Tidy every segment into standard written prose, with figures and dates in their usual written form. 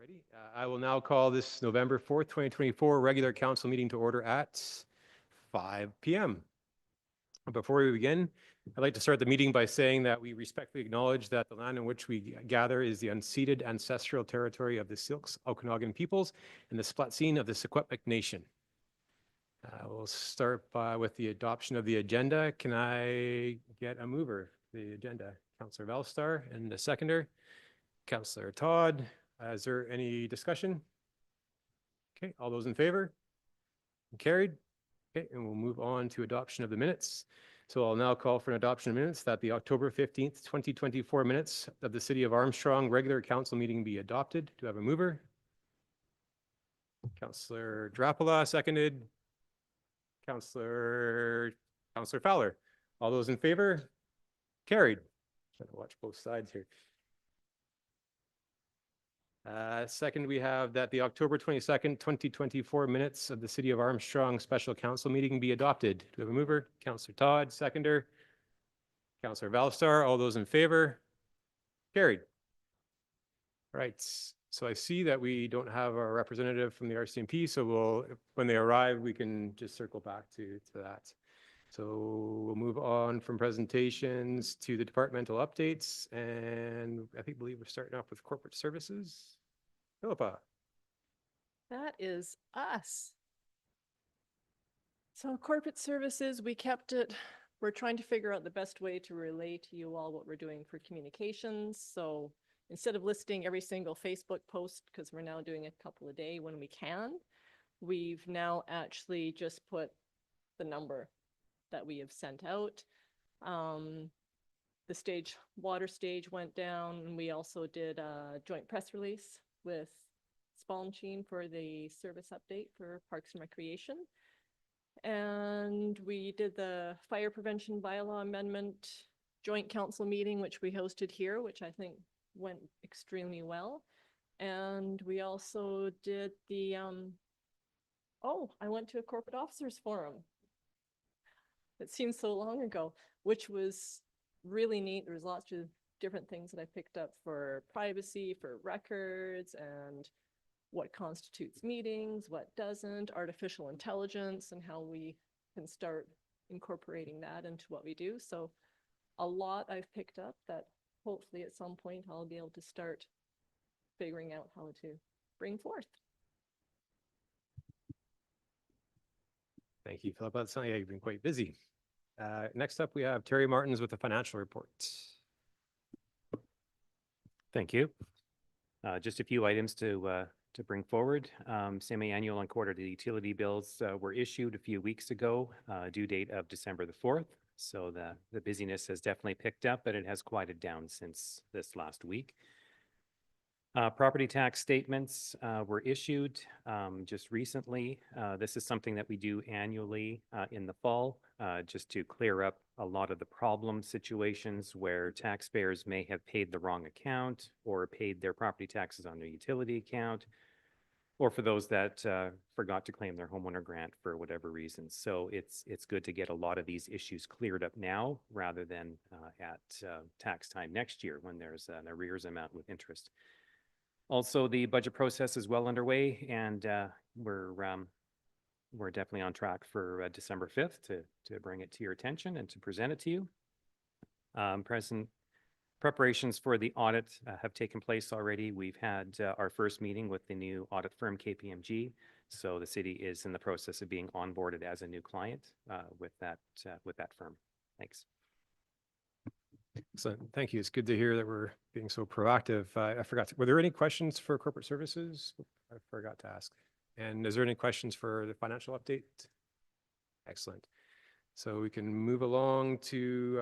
Alrighty, I will now call this November 4th, 2024 regular council meeting to order at 5 p.m. Before we begin, I'd like to start the meeting by saying that we respectfully acknowledge that the land in which we gather is the unceded ancestral territory of the Syilx Okanagan peoples and the Splatsin of the Secwepemc Nation. We'll start with the adoption of the agenda. Can I get a mover for the agenda? Councillor Valstar and a seconder. Councillor Todd. Is there any discussion? Okay, all those in favor? Carried. Okay, and we'll move on to adoption of the minutes. So I'll now call for an adoption of minutes that the October 15th, 2024 minutes of the City of Armstrong regular council meeting be adopted. Do I have a mover? Councillor Drapala, seconded. Councillor Fowler. All those in favor? Carried. Trying to watch both sides here. Second, we have that the October 22nd, 2024 minutes of the City of Armstrong Special Council meeting be adopted. Do we have a mover? Councillor Todd, seconder. Councillor Valstar, all those in favor? Carried. All right, so I see that we don't have our representative from the RCMP, so when they arrive, we can just circle back to that. So we'll move on from presentations to the departmental updates, and I believe we're starting off with corporate services. Philippa. That is us. So corporate services, we kept it. We're trying to figure out the best way to relay to you all what we're doing for communications. So instead of listing every single Facebook post, because we're now doing a couple a day when we can, we've now actually just put the number that we have sent out. The water stage went down, and we also did a joint press release with Spalmachine for the service update for Parks and Recreation. And we did the fire prevention bylaw amendment joint council meeting, which we hosted here, which I think went extremely well. And we also did the, I went to a corporate officers forum. It seems so long ago, which was really neat. There was lots of different things that I picked up for privacy, for records, and what constitutes meetings, what doesn't, artificial intelligence, and how we can start incorporating that into what we do. So a lot I've picked up that hopefully at some point I'll be able to start figuring out how to bring forth. Thank you, Philippa. It sounds like you've been quite busy. Next up, we have Terry Martins with the financial report. Thank you. Just a few items to bring forward. Semi-annual and quarterly utility bills were issued a few weeks ago, due date of December the 4th. So the busyness has definitely picked up, but it has quieted down since this last week. Property tax statements were issued just recently. This is something that we do annually in the fall, just to clear up a lot of the problem situations where taxpayers may have paid the wrong account or paid their property taxes on their utility account, or for those that forgot to claim their homeowner grant for whatever reason. So it's good to get a lot of these issues cleared up now rather than at tax time next year when there's an arrears amount with interest. Also, the budget process is well underway, and we're definitely on track for December 5th to bring it to your attention and to present it to you. Preparations for the audit have taken place already. We've had our first meeting with the new audit firm, KPMG. So the city is in the process of being onboarded as a new client with that firm. Thanks. Excellent. Thank you. It's good to hear that we're being so proactive. I forgot. Were there any questions for corporate services? I forgot to ask. And is there any questions for the financial update? Excellent. So we can move along to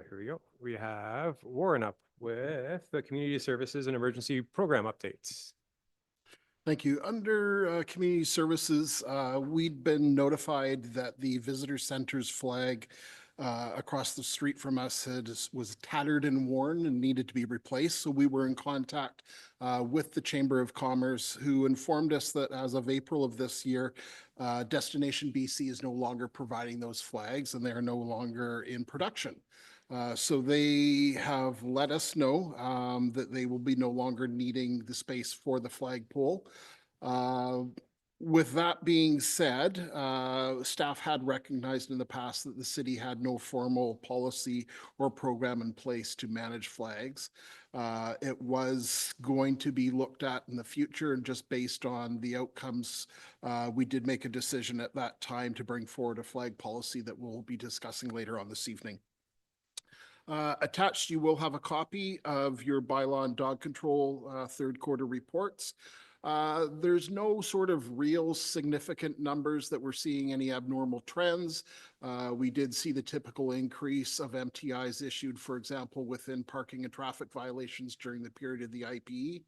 here we go. We have Warren up with the community services and emergency program updates. Thank you. Under community services, we'd been notified that the visitor center's flag across the street from us was tattered and worn and needed to be replaced. So we were in contact with the Chamber of Commerce, who informed us that as of April of this year, Destination BC is no longer providing those flags and they are no longer in production. So they have let us know that they will be no longer needing the space for the flagpole. With that being said, staff had recognized in the past that the city had no formal policy or program in place to manage flags. It was going to be looked at in the future, and just based on the outcomes, we did make a decision at that time to bring forward a flag policy that we'll be discussing later on this evening. Attached, you will have a copy of your bylaw and dog control third quarter reports. There's no sort of real significant numbers that we're seeing any abnormal trends. We did see the typical increase of MTIs issued, for example, within parking and traffic violations during the period of the IPE.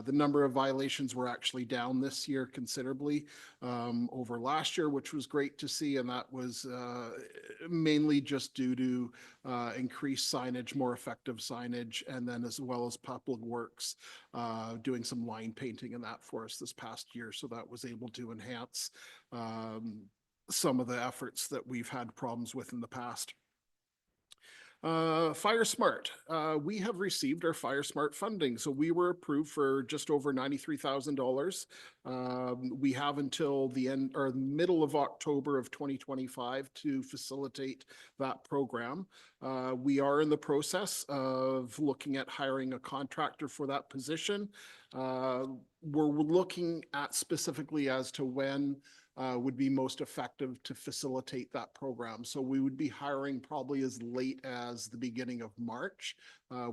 The number of violations were actually down this year considerably over last year, which was great to see, and that was mainly just due to increased signage, more effective signage, and then as well as Public Works doing some line painting and that for us this past year. So that was able to enhance some of the efforts that we've had problems with in the past. Fire Smart. We have received our Fire Smart funding. So we were approved for just over $93,000. We have until the end or middle of October of 2025 to facilitate that program. We are in the process of looking at hiring a contractor for that position. We're looking at specifically as to when would be most effective to facilitate that program. So we would be hiring probably as late as the beginning of March.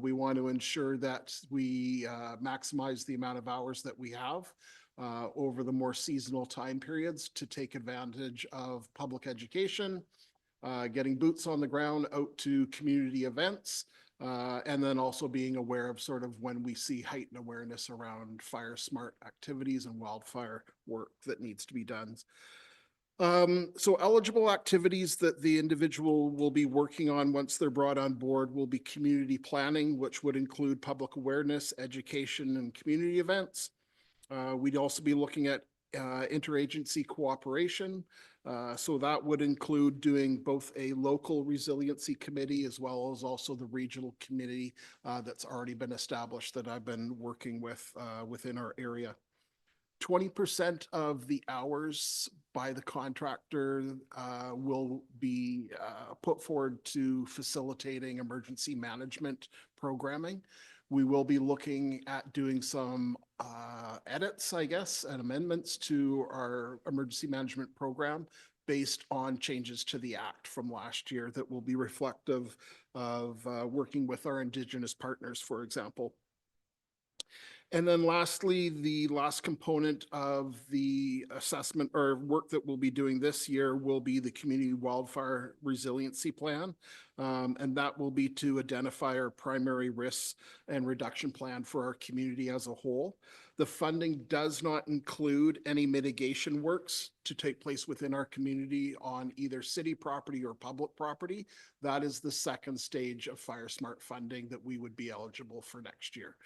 We want to ensure that we maximize the amount of hours that we have over the more seasonal time periods to take advantage of public education, getting boots on the ground out to community events, and then also being aware of sort of when we see heightened awareness around fire smart activities and wildfire work that needs to be done. So eligible activities that the individual will be working on once they're brought on board will be community planning, which would include public awareness, education, and community events. We'd also be looking at interagency cooperation. So that would include doing both a local resiliency committee as well as also the regional committee that's already been established that I've been working with within our area. 20% of the hours by the contractor will be put forward to facilitating emergency management programming. We will be looking at doing some edits, I guess, and amendments to our emergency management program based on changes to the Act from last year that will be reflective of working with our Indigenous partners, for example. And then lastly, the last component of the assessment or work that we'll be doing this year will be the Community Wildfire Resiliency Plan. And that will be to identify our primary risks and reduction plan for our community as a whole. The funding does not include any mitigation works to take place within our community on either city property or public property. That is the second stage of Fire Smart funding that we would be eligible for next year.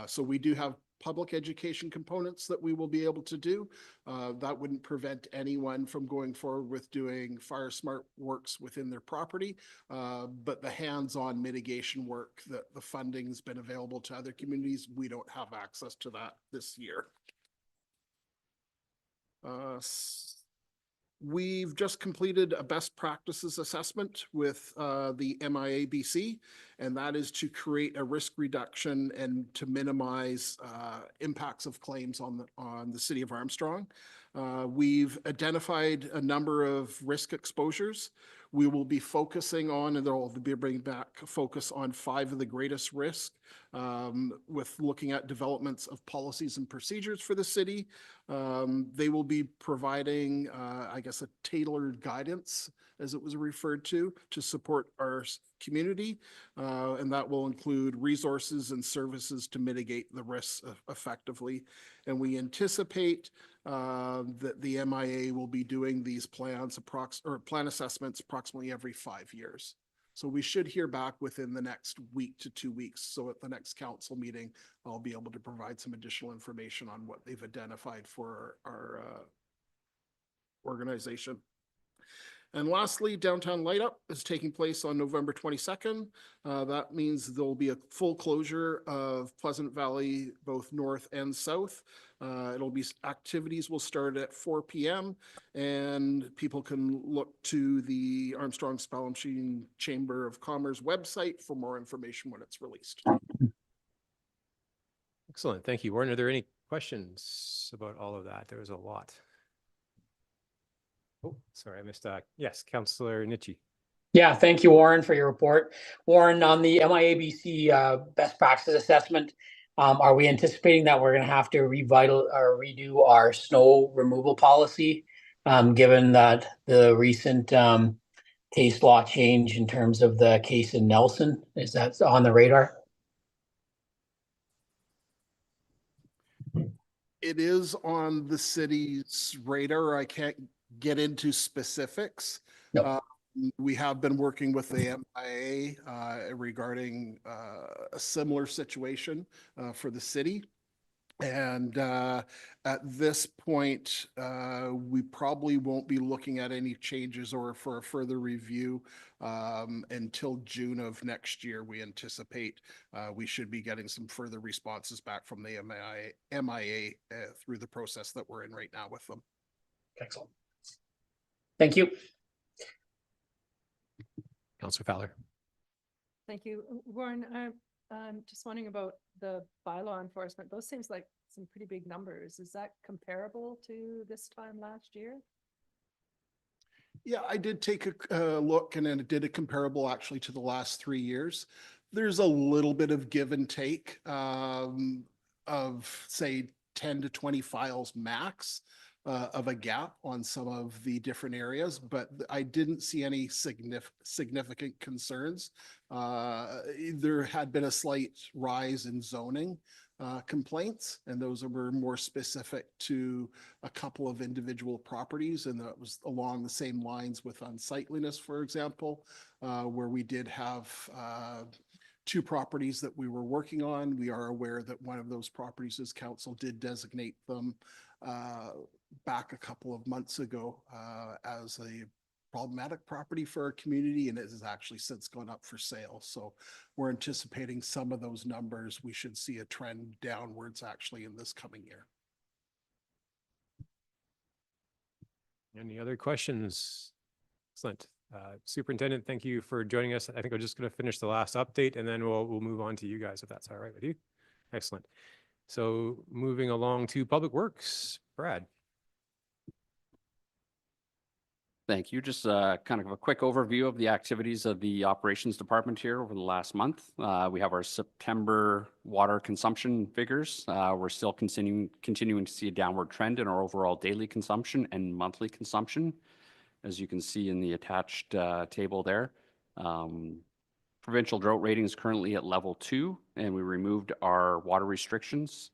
So we do have public education components that we will be able to do. That wouldn't prevent anyone from going forward with doing Fire Smart works within their property. But the hands-on mitigation work that the funding's been available to other communities, we don't have access to that this year. We've just completed a best practices assessment with the MIABC, and that is to create a risk reduction and to minimize impacts of claims on the city of Armstrong. We've identified a number of risk exposures. We will be focusing on, and they'll be bringing back a focus on 5 of the greatest risk with looking at developments of policies and procedures for the city. They will be providing, I guess, a tailored guidance, as it was referred to support our community. And that will include resources and services to mitigate the risks effectively. And we anticipate that the MIA will be doing these plans plan assessments approximately every 5 years. So we should hear back within the next week to 2 weeks. So at the next council meeting, I'll be able to provide some additional information on what they've identified for our organization. And lastly, Downtown Light Up is taking place on November 22nd. That means there'll be a full closure of Pleasant Valley, both north and south. Activities will start at 4 p.m. and people can look to the Armstrong Spellmachine Chamber of Commerce website for more information when it's released. Excellent. Thank you. Warren, are there any questions about all of that? There was a lot. Oh, sorry, I missed that. Yes, Councillor Nietzsche. Yeah, thank you, Warren, for your report. Warren, on the MIABC best practices assessment, are we anticipating that we're going to have to redo our snow removal policy, given that the recent case law change in terms of the case in Nelson? Is that on the radar? It is on the city's radar. I can't get into specifics. No. We have been working with the MIA regarding a similar situation for the city. And at this point, we probably won't be looking at any changes or for a further review until June of next year. We anticipate we should be getting some further responses back from the MIA through the process that we're in right now with them. Excellent. Thank you. Councillor Fowler. Thank you. Warren, I'm just wondering about the bylaw enforcement. Those seems like some pretty big numbers. Is that comparable to this time last year? Yeah, I did take a look and then it did a comparable actually to the last 3 years. There's a little bit of give and take of say 10 to 20 files max of a gap on some of the different areas, but I didn't see any significant concerns. There had been a slight rise in zoning complaints, and those were more specific to a couple of individual properties, and that was along the same lines with unsightliness, for example, where we did have 2 properties that we were working on. We are aware that one of those properties, as council did designate them back a couple of months ago as a problematic property for our community, and it has actually since gone up for sale. So we're anticipating some of those numbers. We should see a trend downwards actually in this coming year. Any other questions? Excellent. Superintendent, thank you for joining us. I think I'm just going to finish the last update and then we'll move on to you guys if that's all right with you. Excellent. So moving along to Public Works, Brad. Thank you. Just kind of a quick overview of the activities of the operations department here over the last month. We have our September water consumption figures. We're still continuing to see a downward trend in our overall daily consumption and monthly consumption, as you can see in the attached table there. Provincial drought rating is currently at level 2, and we removed our water restrictions,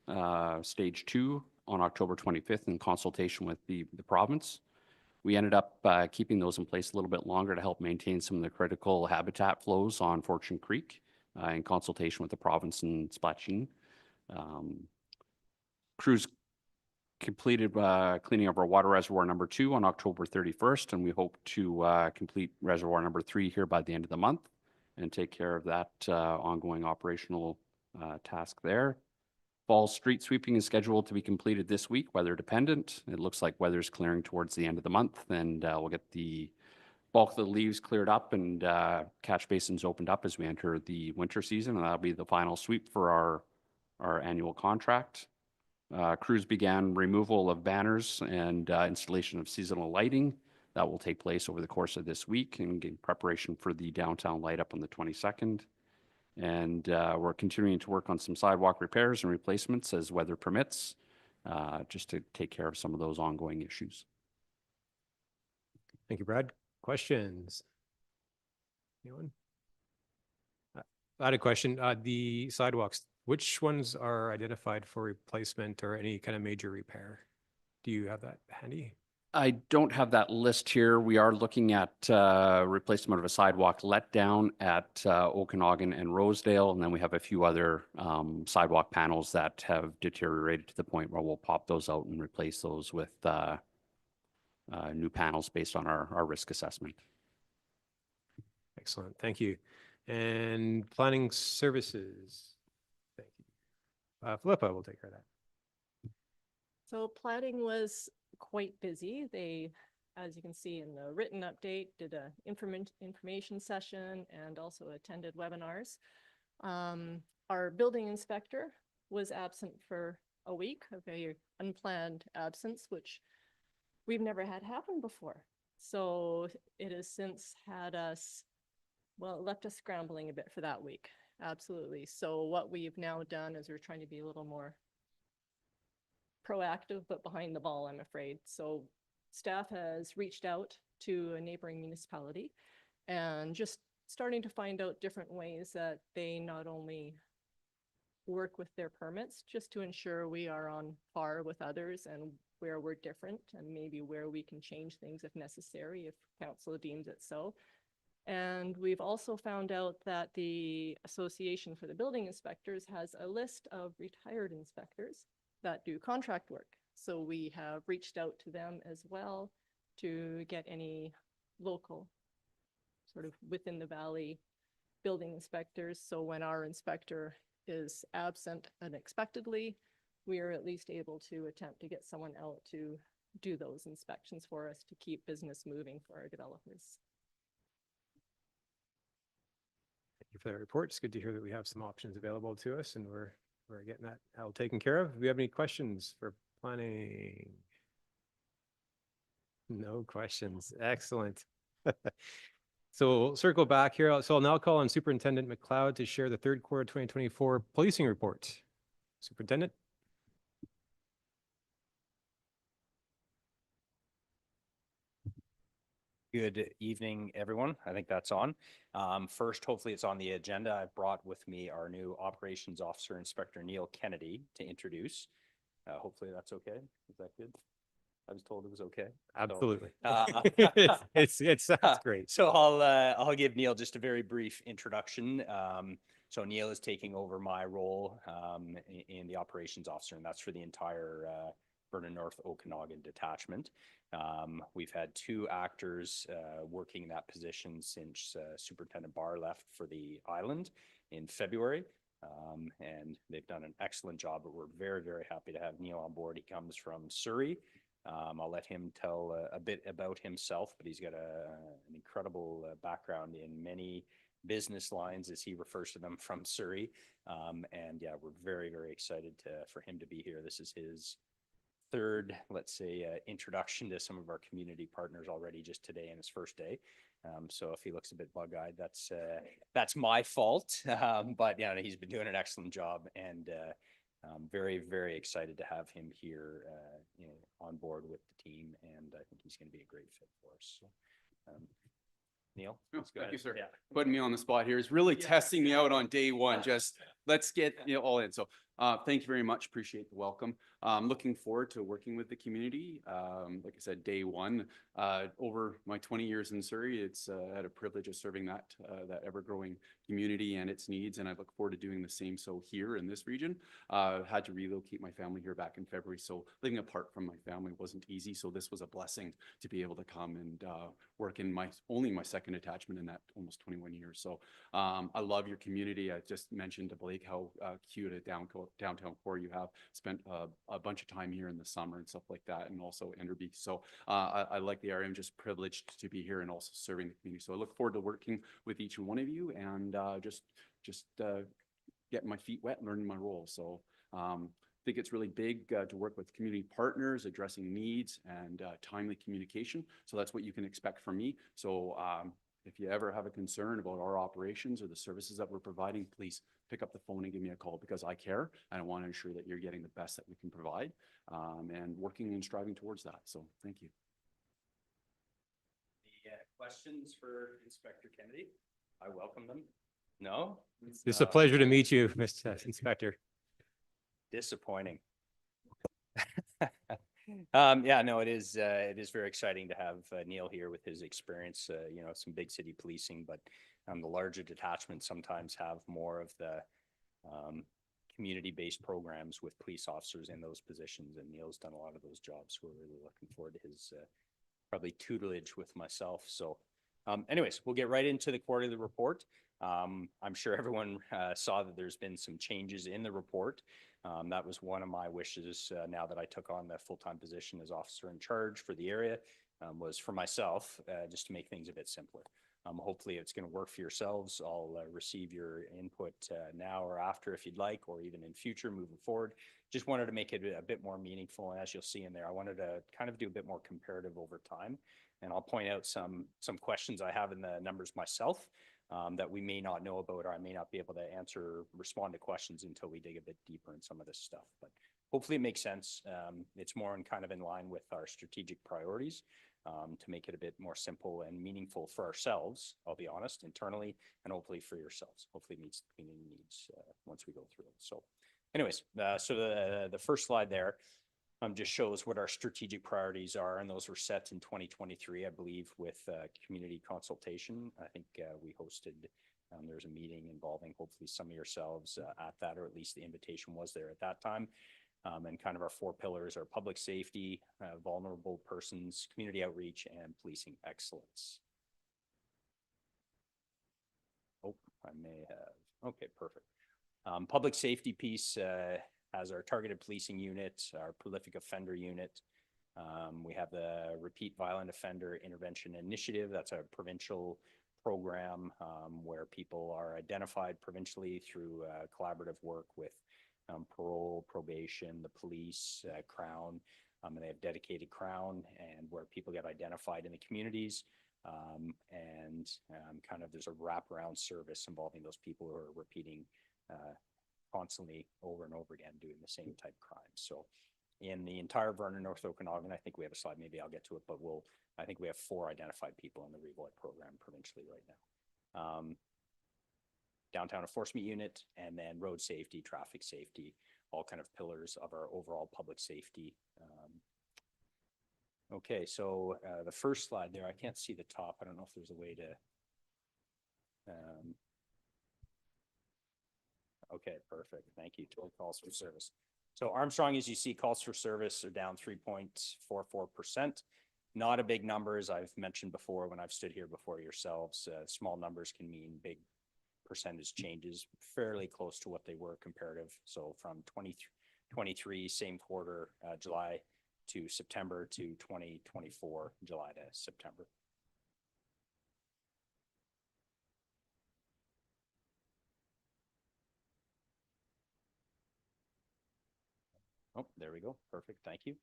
stage 2, on October 25th in consultation with the province. We ended up keeping those in place a little bit longer to help maintain some of the critical habitat flows on Fortune Creek in consultation with the province and Splatcheen. Crews completed cleaning of our water reservoir number 2 on October 31st, and we hope to complete reservoir number 3 here by the end of the month and take care of that ongoing operational task there. Fall street sweeping is scheduled to be completed this week, weather dependent. It looks like weather's clearing towards the end of the month, and we'll get the bulk of the leaves cleared up and catch basins opened up as we enter the winter season, and that'll be the final sweep for our annual contract. Crews began removal of banners and installation of seasonal lighting. That will take place over the course of this week in preparation for the downtown light up on the 22nd. And we're continuing to work on some sidewalk repairs and replacements as weather permits, just to take care of some of those ongoing issues. Thank you, Brad. Questions? Anyone? I had a question. The sidewalks, which ones are identified for replacement or any kind of major repair? Do you have that handy? I don't have that list here. We are looking at replacement of a sidewalk let down at Okanagan and Rosedale, and then we have a few other sidewalk panels that have deteriorated to the point where we'll pop those out and replace those with new panels based on our risk assessment. Excellent, thank you. And planning services. Thank you. Philippa will take care of that. So planning was quite busy. They, as you can see in the written update, did a information session and also attended webinars. Our building inspector was absent for a week, a very unplanned absence, which we've never had happen before. So it has since had us, well, it left us scrambling a bit for that week. Absolutely. So what we've now done is we're trying to be a little more proactive, but behind the ball, I'm afraid. So staff has reached out to a neighboring municipality and just starting to find out different ways that they not only work with their permits, just to ensure we are on par with others and where we're different and maybe where we can change things if necessary, if council deems it so. And we've also found out that the Association for the Building Inspectors has a list of retired inspectors that do contract work. So we have reached out to them as well to get any local, sort of within the valley building inspectors. So when our inspector is absent unexpectedly, we are at least able to attempt to get someone out to do those inspections for us to keep business moving for our developers. Thank you for that report. It's good to hear that we have some options available to us and we're getting that all taken care of. Do we have any questions for planning? No questions. Excellent. So we'll circle back here. So I'll now call on Superintendent McLeod to share the third quarter 2024 policing report. Superintendent. Good evening, everyone. I think that's on. First, hopefully it's on the agenda. I've brought with me our new Operations Officer, Inspector Neil Kennedy, to introduce. Hopefully that's okay. Is that good? I was told it was okay. Absolutely. So, It sounds great. So I'll give Neil just a very brief introduction. So Neil is taking over my role in the Operations Officer, and that's for the entire Vernon North Okanagan detachment. We've had two actors working in that position since Superintendent Barr left for the island in February. And they've done an excellent job, but we're very, very happy to have Neil on board. He comes from Surrey. I'll let him tell a bit about himself, but he's got an incredible background in many business lines, as he refers to them, from Surrey. And yeah, we're very, very excited for him to be here. This is his third, let's say, introduction to some of our community partners already just today in his first day. So if he looks a bit bug-eyed, that's my fault. But yeah, he's been doing an excellent job, and I'm very, very excited to have him here on board with the team, and I think he's going to be a great fit for us. So, Neil? Oh, let's go thank you, ahead. sir. Yeah. Putting me on the spot here is really testing me out on day one. Just let's get all in. So thank you very much. Appreciate the welcome. Looking forward to working with the community. Like I said, day one, over my 20 years in Surrey, it's had a privilege of serving that ever-growing community and its needs, and I look forward to doing the same so here in this region. Had to relocate my family here back in February, so living apart from my family wasn't easy, so this was a blessing to be able to come and work in only my second attachment in that almost 21 years. So I love your community. I just mentioned to Blake how cute a downtown core you have. Spent a bunch of time here in the summer and stuff like that, and also Enderby. So I like the area. I'm just privileged to be here and also serving the community. So I look forward to working with each and one of you, and just getting my feet wet and learning my role. So I think it's really big to work with community partners, addressing needs and timely communication. So that's what you can expect from me. So if you ever have a concern about our operations or the services that we're providing, please pick up the phone and give me a call, because I care and I want to ensure that you're getting the best that we can provide, and working and striving towards that. So thank you. The questions for Inspector Kennedy? I welcome them. No? It's a pleasure to meet you, Mr. Inspector. Disappointing. Yeah, no, it is very exciting to have Neil here with his experience, some big city policing, but the larger detachments sometimes have more of the community-based programs with police officers in those positions, and Neil's done a lot of those jobs. So we're really looking forward to probably tutelage with myself. So anyways, we'll get right into the quarterly report. I'm sure everyone saw that there's been some changes in the report. That was one of my wishes now that I took on the full-time position as officer in charge for the area, was for myself, just to make things a bit simpler. Hopefully it's going to work for yourselves. I'll receive your input now or after if you'd like, or even in future moving forward. Just wanted to make it a bit more meaningful. And as you'll see in there, I wanted to kind of do a bit more comparative over time. And I'll point out some questions I have in the numbers myself that we may not know about, or I may not be able to respond to questions until we dig a bit deeper in some of this stuff. But hopefully it makes sense. It's more in line with our strategic priorities. To make it a bit more simple and meaningful for ourselves, I'll be honest, internally, and hopefully for yourselves. Hopefully it meets the community needs once we go through it. So anyways, so the first slide there just shows what our strategic priorities are, and those were set in 2023, I believe, with community consultation. I think we hosted, there's a meeting involving hopefully some of yourselves at that, or at least the invitation was there at that time. And kind of our 4 pillars are public safety, vulnerable persons, community outreach, and policing excellence. Oh, I may have, okay, perfect. Public safety piece has our targeted policing unit, our prolific offender unit. We have the repeat violent offender intervention initiative. That's a provincial program where people are identified provincially through collaborative work with parole, probation, the police, Crown, and they have dedicated Crown, and where people get identified in the communities. And kind of there's a wraparound service involving those people who are repeating constantly over and over again doing the same type of crimes. So in the entire Vernon North Okanagan, I think we have a slide, maybe I'll get to it, but I think we have 4 identified people in the Revolt program provincially right now. Downtown enforcement unit, and then road safety, traffic safety, all kind of pillars of our overall public safety. Okay, so the first slide there, I can't see the top. I don't know if there's a way to. Okay, perfect. Thank you. Total calls for service. So Armstrong, as you see, calls for service are down 3.44%. Not a big number, as I've mentioned before when I've stood here before yourselves. Small numbers can mean big percentage changes, fairly close to what they were comparative. So from 2023, same quarter, July to September, to 2024, July to September. Oh, there we go. Perfect. Thank you.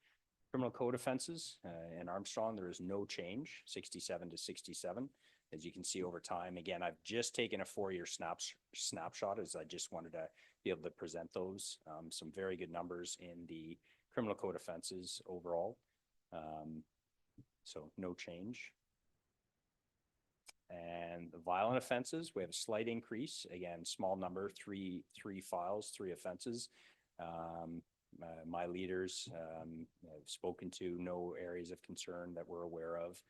Criminal code offenses in Armstrong, there is no change, 67 to 67. As you can see over time, again, I've just taken a 4-year snapshot, as I just wanted to be able to present those. Some very good numbers in the criminal code offenses overall. So no change. And the violent offenses, we have a slight increase. Again, small number, three files, 3 offenses. My leaders have spoken to no areas of concern that we're aware of.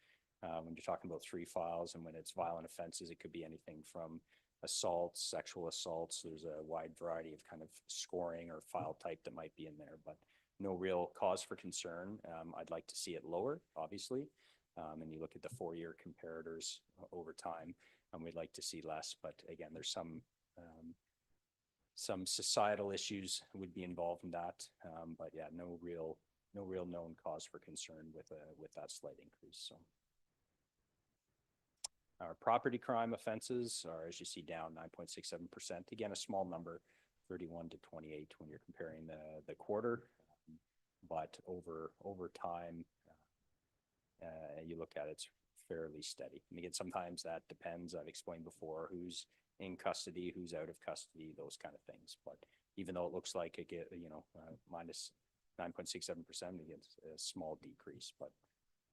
When you're talking about 3 files, and when it's violent offenses, it could be anything from assaults, sexual assaults. There's a wide variety of kind of scoring or file type that might be in there, but no real cause for concern. I'd like to see it lower, obviously. And you look at the 4-year comparators over time, and we'd like to see less. But again, there's some societal issues would be involved in that. But yeah, no real known cause for concern with that slight increase. So our property crime offenses are, as you see, down 9.67%. Again, a small number, 31 to 28 when you're comparing the quarter. But over time, you look at it's fairly steady. And again, sometimes that depends. I've explained before who's in custody, who's out of custody, those kind of things. But even though it looks like it get minus 9.67%, against a small decrease, but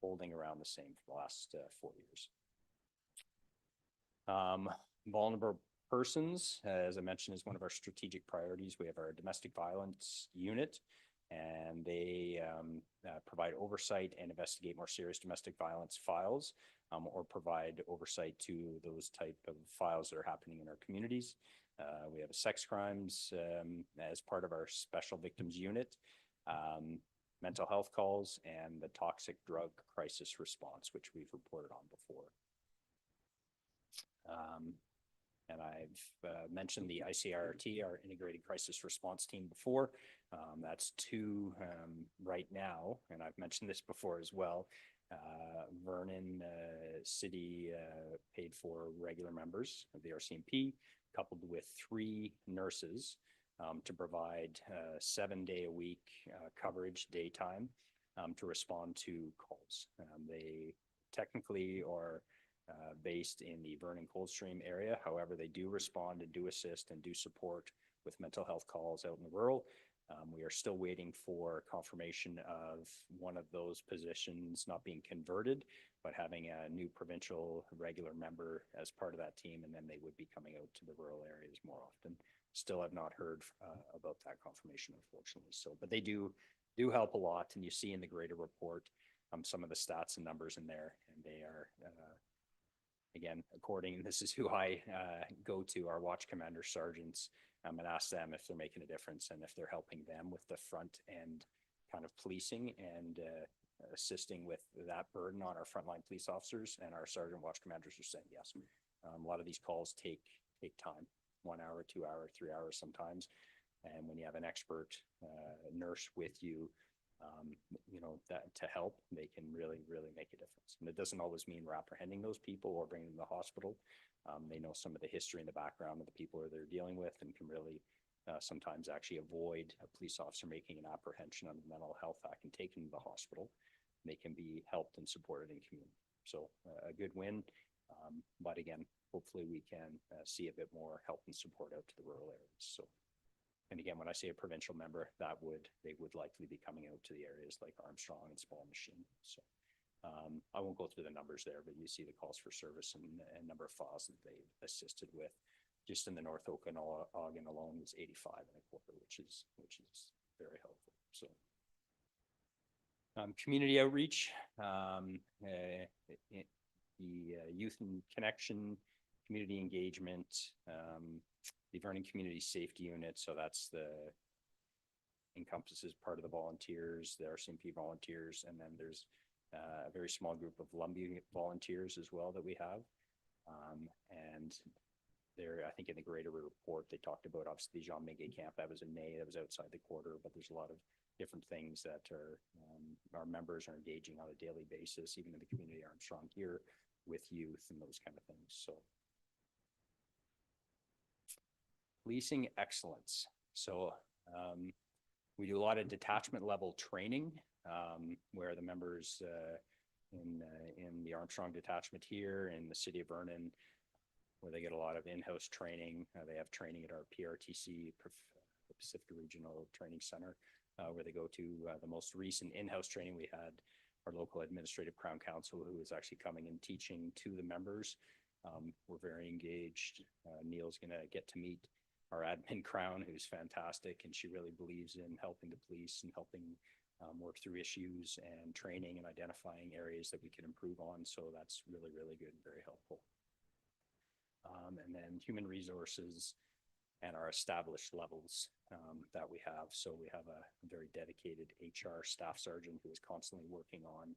holding around the same for the last 4 years. Vulnerable persons, as I mentioned, is one of our strategic priorities. We have our domestic violence unit, and they provide oversight and investigate more serious domestic violence files, or provide oversight to those type of files that are happening in our communities. We have a sex crimes as part of our special victims unit. mental health calls, and the toxic drug crisis response, which we've reported on before. And I've mentioned the ICRT, our Integrated Crisis Response Team, before. That's two right now, and I've mentioned this before as well. Vernon City paid for regular members of the RCMP, coupled with 3 nurses to provide 7-day-a-week coverage daytime to respond to calls. They technically are based in the Vernon Coldstream area. However, they do respond and do assist and do support with mental health calls out in the rural. We are still waiting for confirmation of one of those positions not being converted, but having a new provincial regular member as part of that team, and then they would be coming out to the rural areas more often. Still have not heard about that confirmation, unfortunately. So, but they do help a lot, and you see in the greater report some of the stats and numbers in there, and they are again, this is who I go to, our watch commander sergeants, and ask them if they're making a difference and if they're helping them with the front end kind of policing and assisting with that burden on our frontline police officers. And our sergeant watch commanders are saying yes. A lot of these calls take time, 1 hour, 2 hours, 3 hours sometimes. And when you have an expert nurse with you, that to help, they can really make a difference. And it doesn't always mean we're apprehending those people or bringing them to the hospital. They know some of the history and the background of the people they're dealing with, and can really sometimes actually avoid a police officer making an apprehension on the Mental Health Act and taken to the hospital. They can be helped and supported in community. So a good win. But again, hopefully we can see a bit more help and support out to the rural areas. So. And again, when I say a provincial member, they would likely be coming out to the areas like Armstrong and Squamish. So I won't go through the numbers there, but you see the calls for service and number of files that they assisted with. Just in the North Okanagan alone was 85 and a quarter, which is very helpful. So community outreach, the youth and connection, community engagement, the Vernon Community Safety Unit. So that's encompasses part of the volunteers, the RCMP volunteers, and then there's a very small group of Lumbee volunteers as well that we have. And there, I think in the greater report, they talked about obviously the Jean Miguet camp. That was in May, that was outside the quarter, but there's a lot of different things that our members are engaging on a daily basis, even in the community Armstrong here with youth and those kind of things. So policing excellence. So we do a lot of detachment level training where the members in the Armstrong detachment here in the city of Vernon, where they get a lot of in-house training. They have training at our PRTC, Pacific Regional Training Center, where they go to the most recent in-house training. We had our local administrative crown counsel who is actually coming and teaching to the members. We're very engaged. Neil's going to get to meet our admin crown, who's fantastic, and she really believes in helping the police and helping work through issues and training and identifying areas that we can improve on. So that's really good and very helpful. And then human resources and our established levels that we have. So we have a very dedicated HR staff sergeant who is constantly working on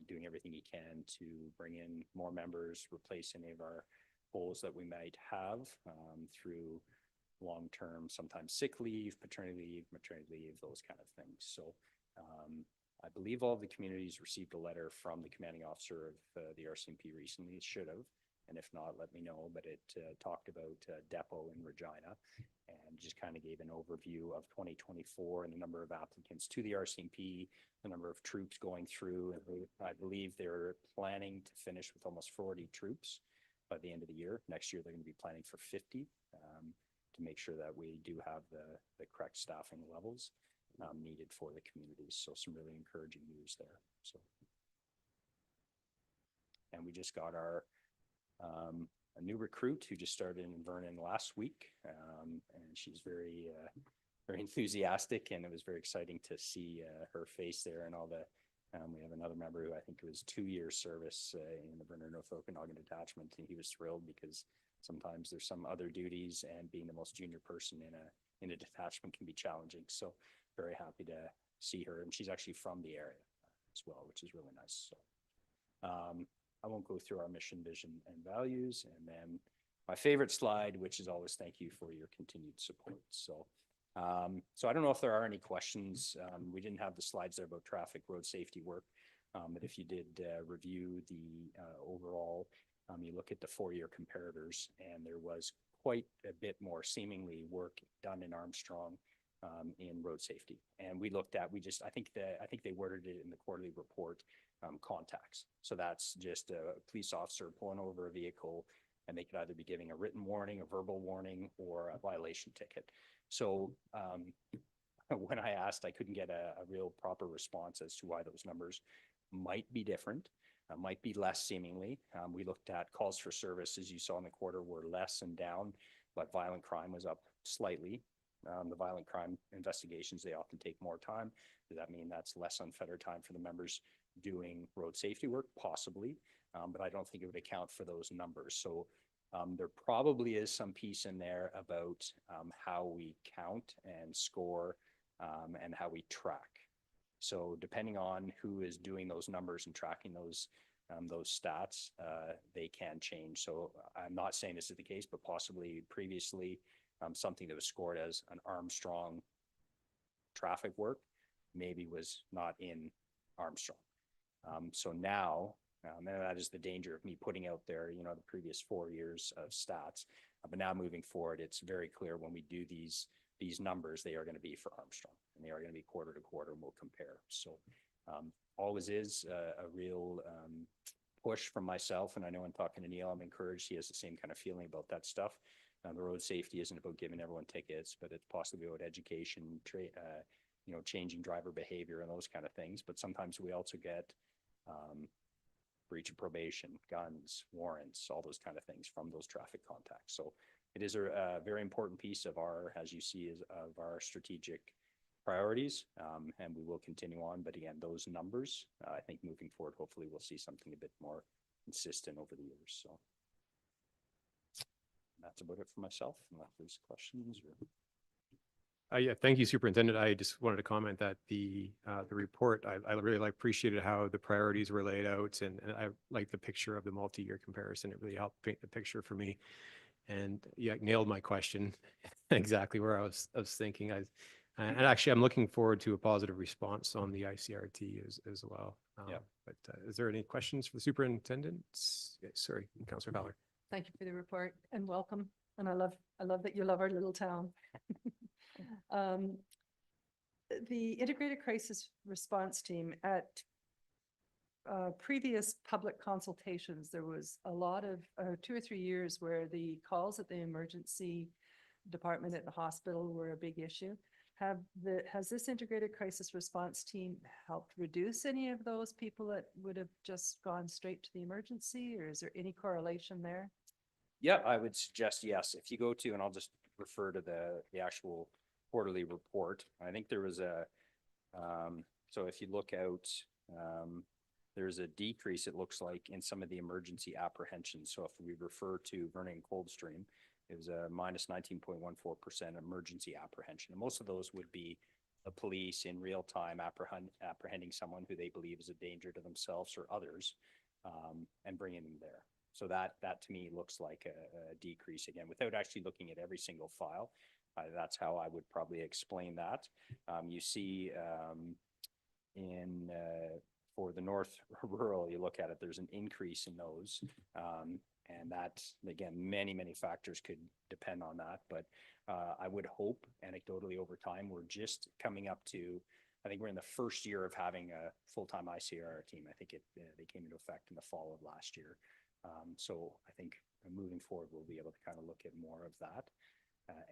doing everything he can to bring in more members, replace any of our holes that we might have through long-term, sometimes sick leave, paternity leave, maternity leave, those kind of things. So I believe all of the communities received a letter from the commanding officer of the RCMP recently. It should have. And if not, let me know. But it talked about depot in Regina and just kind of gave an overview of 2024 and the number of applicants to the RCMP, the number of troops going through. And I believe they're planning to finish with almost 40 troops by the end of the year. Next year, they're going to be planning for 50 to make sure that we do have the correct staffing levels needed for the communities. So some really encouraging news there. So, and we just got a new recruit who just started in Vernon last week, and she's very enthusiastic, and it was very exciting to see her face there and all the. We have another member who I think was 2 years service in the Vernon North Okanagan detachment, and he was thrilled because sometimes there's some other duties, and being the most junior person in a detachment can be challenging. So very happy to see her, and she's actually from the area as well, which is really nice. So I won't go through our mission, vision, and values. And then my favorite slide, which is always thank you for your continued support. So I don't know if there are any questions. We didn't have the slides there about traffic road safety work, but if you did review the overall, you look at the 4-year comparators, and there was quite a bit more seemingly work done in Armstrong in road safety. And we looked at, I think they worded it in the quarterly report, contacts. So that's just a police officer pulling over a vehicle, and they could either be giving a written warning, a verbal warning, or a violation ticket. So when I asked, I couldn't get a real proper response as to why those numbers might be different, might be less seemingly. We looked at calls for service, as you saw in the quarter, were less and down, but violent crime was up slightly. The violent crime investigations, they often take more time. Does that mean that's less unfettered time for the members doing road safety work? Possibly, but I don't think it would account for those numbers. So there probably is some piece in there about how we count and score and how we track. So depending on who is doing those numbers and tracking those stats, they can change. So I'm not saying this is the case, but possibly previously something that was scored as an Armstrong traffic work maybe was not in Armstrong. So now, and that is the danger of me putting out there, the previous 4 years of stats. But now moving forward, it's very clear when we do these numbers, they are going to be for Armstrong, and they are going to be quarter to quarter, and we'll compare. So always is a real push from myself. And I know in talking to Neil, I'm encouraged he has the same kind of feeling about that stuff. The road safety isn't about giving everyone tickets, but it's possibly about education, changing driver behavior and those kind of things. But sometimes we also get breach of probation, guns, warrants, all those kind of things from those traffic contacts. So it is a very important piece of our, as you see, of our strategic priorities, and we will continue on. But again, those numbers, I think moving forward, hopefully we'll see something a bit more consistent over the years. So that's about it for myself, unless there's questions. Yeah, thank you, Superintendent. I just wanted to comment that the report, I really appreciated how the priorities were laid out, and I like the picture of the multi-year comparison. It really helped paint the picture for me. And yeah, nailed my question exactly where I was thinking. And actually, I'm looking forward to a positive response on the ICRT as well. Yeah. But is there any questions for the superintendent? Yeah, sorry, Councillor Fowler. Thank you for the report and welcome. And I love that you love our little town. The Integrated Crisis Response Team, at previous public consultations, there was a lot of 2 or 3 years where the calls at the emergency department at the hospital were a big issue. Has this Integrated Crisis Response Team helped reduce any of those people that would have just gone straight to the emergency, or is there any correlation there? Yeah, I would suggest yes. If you go to, and I'll just refer to the actual quarterly report, I think there was so if you look out, there's a decrease, it looks like, in some of the emergency apprehensions. So if we refer to Vernon Coldstream, it was a minus 19.14% emergency apprehension. And most of those would be the police in real time apprehending someone who they believe is a danger to themselves or others, and bringing them there. So that to me looks like a decrease, again, without actually looking at every single file. That's how I would probably explain that. You see for the North Rural, you look at it, there's an increase in those. And that, again, many factors could depend on that. But I would hope anecdotally over time, we're just coming up to, I think we're in the first year of having a full-time ICR team. I think they came into effect in the fall of last year. So I think moving forward, we'll be able to kind of look at more of that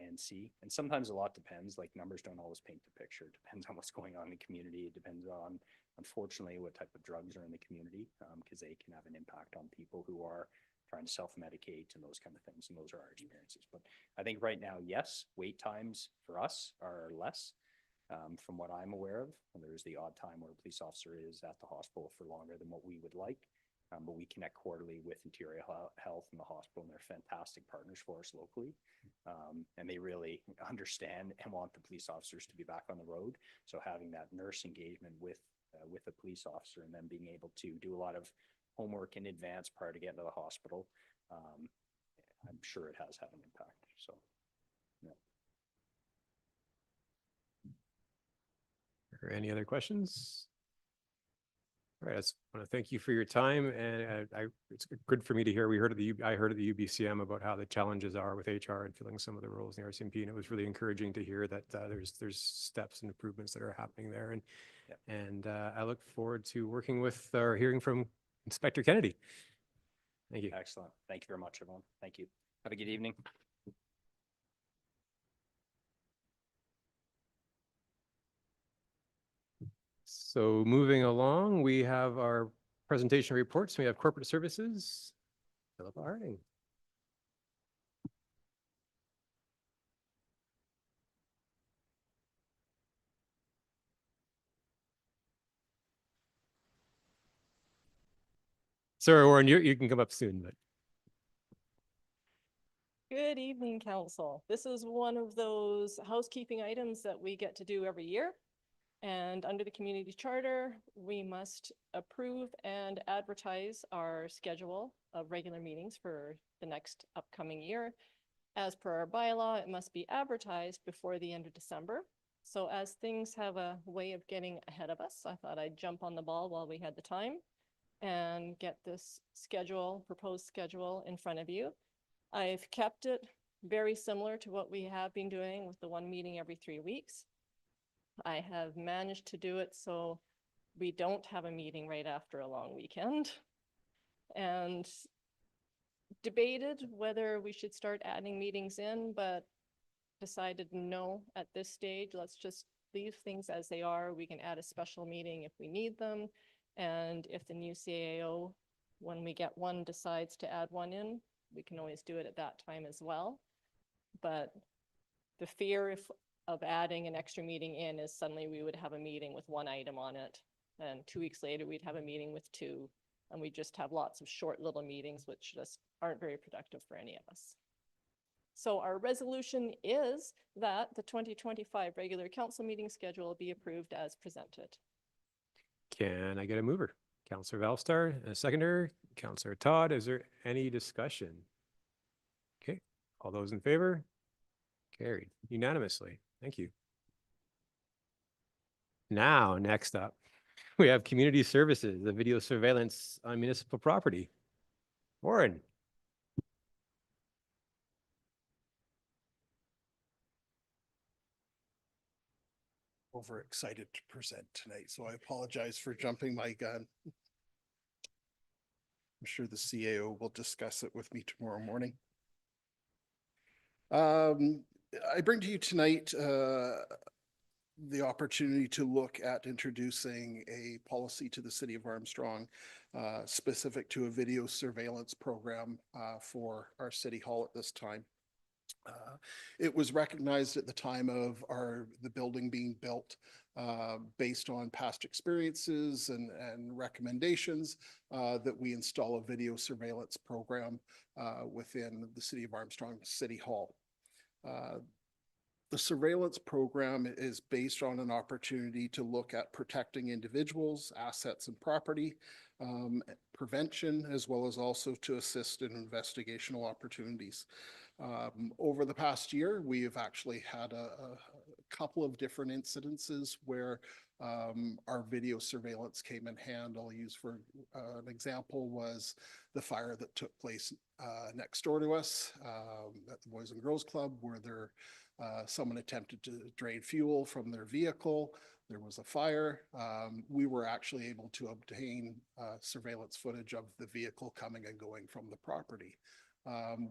and see. And sometimes a lot depends, like numbers don't always paint the picture. It depends on what's going on in the community. It depends on, unfortunately, what type of drugs are in the community, because they can have an impact on people who are trying to self-medicate and those kind of things. And those are our experiences. But I think right now, yes, wait times for us are less from what I'm aware of. And there's the odd time where a police officer is at the hospital for longer than what we would like. But we connect quarterly with Interior Health and the hospital, and they're fantastic partners for us locally. And they really understand and want the police officers to be back on the road. So having that nurse engagement with a police officer and then being able to do a lot of homework in advance prior to getting to the hospital, I'm sure it has had an impact. So, yeah. Or any other questions? All right, I just want to thank you for your time, and it's good for me to hear. I heard at the UBCM about how the challenges are with HR and filling some of the roles in the RCMP, and it was really encouraging to hear that there's steps and improvements that are happening there, and Yep. and I look forward to working with or hearing from Inspector Kennedy. Thank you. Excellent. Thank you very much, everyone. Thank you. Have a good evening. So moving along, we have our presentation reports. We have corporate services. Philippa Harding. Sorry, Warren, you can come up soon, but. Good evening, council. This is one of those housekeeping items that we get to do every year. And under the community charter, we must approve and advertise our schedule of regular meetings for the next upcoming year. As per our bylaw, it must be advertised before the end of December. So as things have a way of getting ahead of us, I thought I'd jump on the ball while we had the time and get this proposed schedule in front of you. I've kept it very similar to what we have been doing with the one meeting every 3 weeks. I have managed to do it so we don't have a meeting right after a long weekend, and debated whether we should start adding meetings in, but decided no at this stage. Let's just leave things as they are. We can add a special meeting if we need them. And if the new CAO, when we get one, decides to add one in, we can always do it at that time as well. But the fear of adding an extra meeting in is suddenly we would have a meeting with one item on it. And 2 weeks later, we'd have a meeting with two. And we just have lots of short little meetings, which just aren't very productive for any of us. So our resolution is that the 2025 regular council meeting schedule be approved as presented. Can I get a mover? Councillor Valstar, and a seconder, Councillor Todd. Is there any discussion? Okay, all those in favor? Carried unanimously. Thank you. Now, next up, we have community services, the video surveillance on municipal property. Warren. Overexcited to present tonight, so I apologize for jumping my gun. I'm sure the CAO will discuss it with me tomorrow morning. I bring to you tonight the opportunity to look at introducing a policy to the city of Armstrong specific to a video surveillance program for our city hall at this time. It was recognized at the time of the building being built based on past experiences and recommendations that we install a video surveillance program within the city of Armstrong City Hall. The surveillance program is based on an opportunity to look at protecting individuals, assets, and property, prevention, as well as also to assist in investigational opportunities. Over the past year, we have actually had a couple of different incidences where our video surveillance came in hand. I'll use for an example was the fire that took place next door to us at the Boys and Girls Club, where someone attempted to drain fuel from their vehicle. There was a fire. We were actually able to obtain surveillance footage of the vehicle coming and going from the property.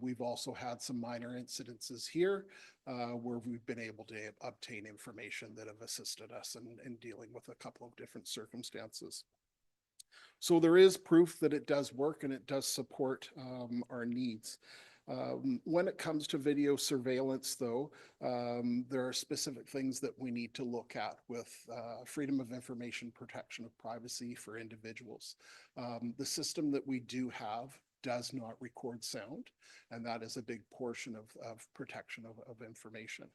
We've also had some minor incidences here where we've been able to obtain information that have assisted us in dealing with a couple of different circumstances. So there is proof that it does work and it does support our needs. When it comes to video surveillance, though, there are specific things that we need to look at with freedom of information, protection of privacy for individuals. The system that we do have does not record sound, and that is a big portion of protection of information.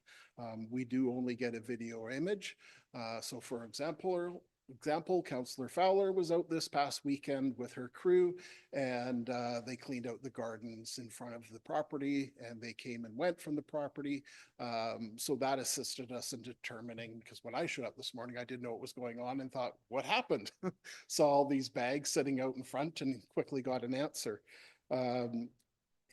We do only get a video or image. So for example, Councillor Fowler was out this past weekend with her crew, and they cleaned out the gardens in front of the property, and they came and went from the property. So that assisted us in determining, because when I showed up this morning, I didn't know what was going on and thought, what happened? Saw all these bags sitting out in front and quickly got an answer.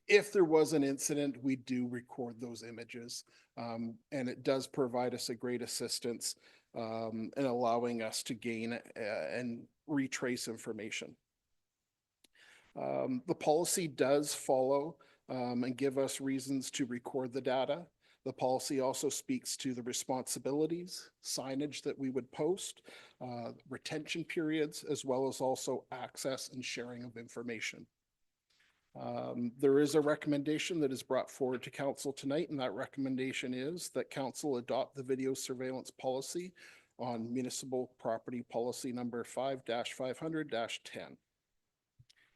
If there was an incident, we do record those images, and it does provide us a great assistance in allowing us to gain and retrace information. The policy does follow and give us reasons to record the data. The policy also speaks to the responsibilities, signage that we would post, retention periods, as well as also access and sharing of information. There is a recommendation that is brought forward to council tonight, and that recommendation is that council adopt the video surveillance policy on municipal property policy number 5-500-10.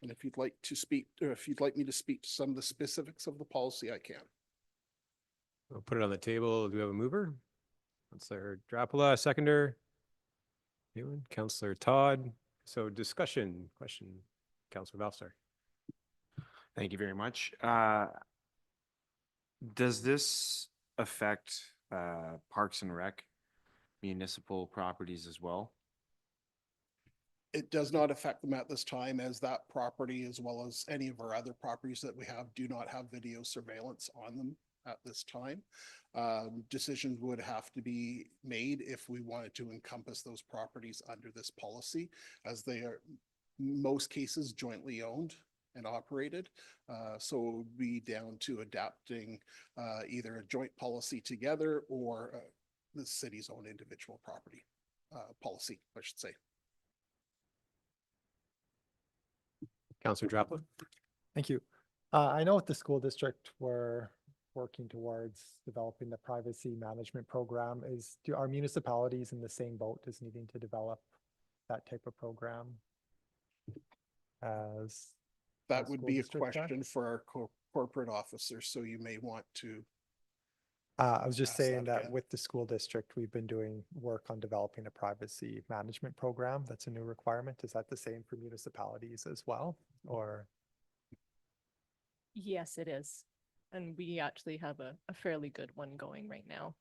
And if you'd like to speak, or if you'd like me to speak to some of the specifics of the policy, I can. We'll put it on the table. Do we have a mover? Councillor Drapula, seconder. Anyone? Councillor Todd. So discussion, question, Councillor Valsar. Thank you very much. Does this affect Parks and Rec municipal properties as well? It does not affect them at this time, as that property, as well as any of our other properties that we have, do not have video surveillance on them at this time. Decisions would have to be made if we wanted to encompass those properties under this policy, as they are, in most cases, jointly owned and operated. So it would be down to adapting either a joint policy together or the city's own individual property policy, I should say. Councillor Drapula. Thank you. I know with the school district, we're working towards developing the privacy management program. Do our municipalities in the same boat as needing to develop that type of program? As That the would school be a district are? question for our corporate officers, so you may want to. I was just ask that saying that again. with the school district, we've been doing work on developing a privacy management program. That's a new requirement. Is that the same for municipalities as well, or? Yes, it is. And we actually have a fairly good one going right now,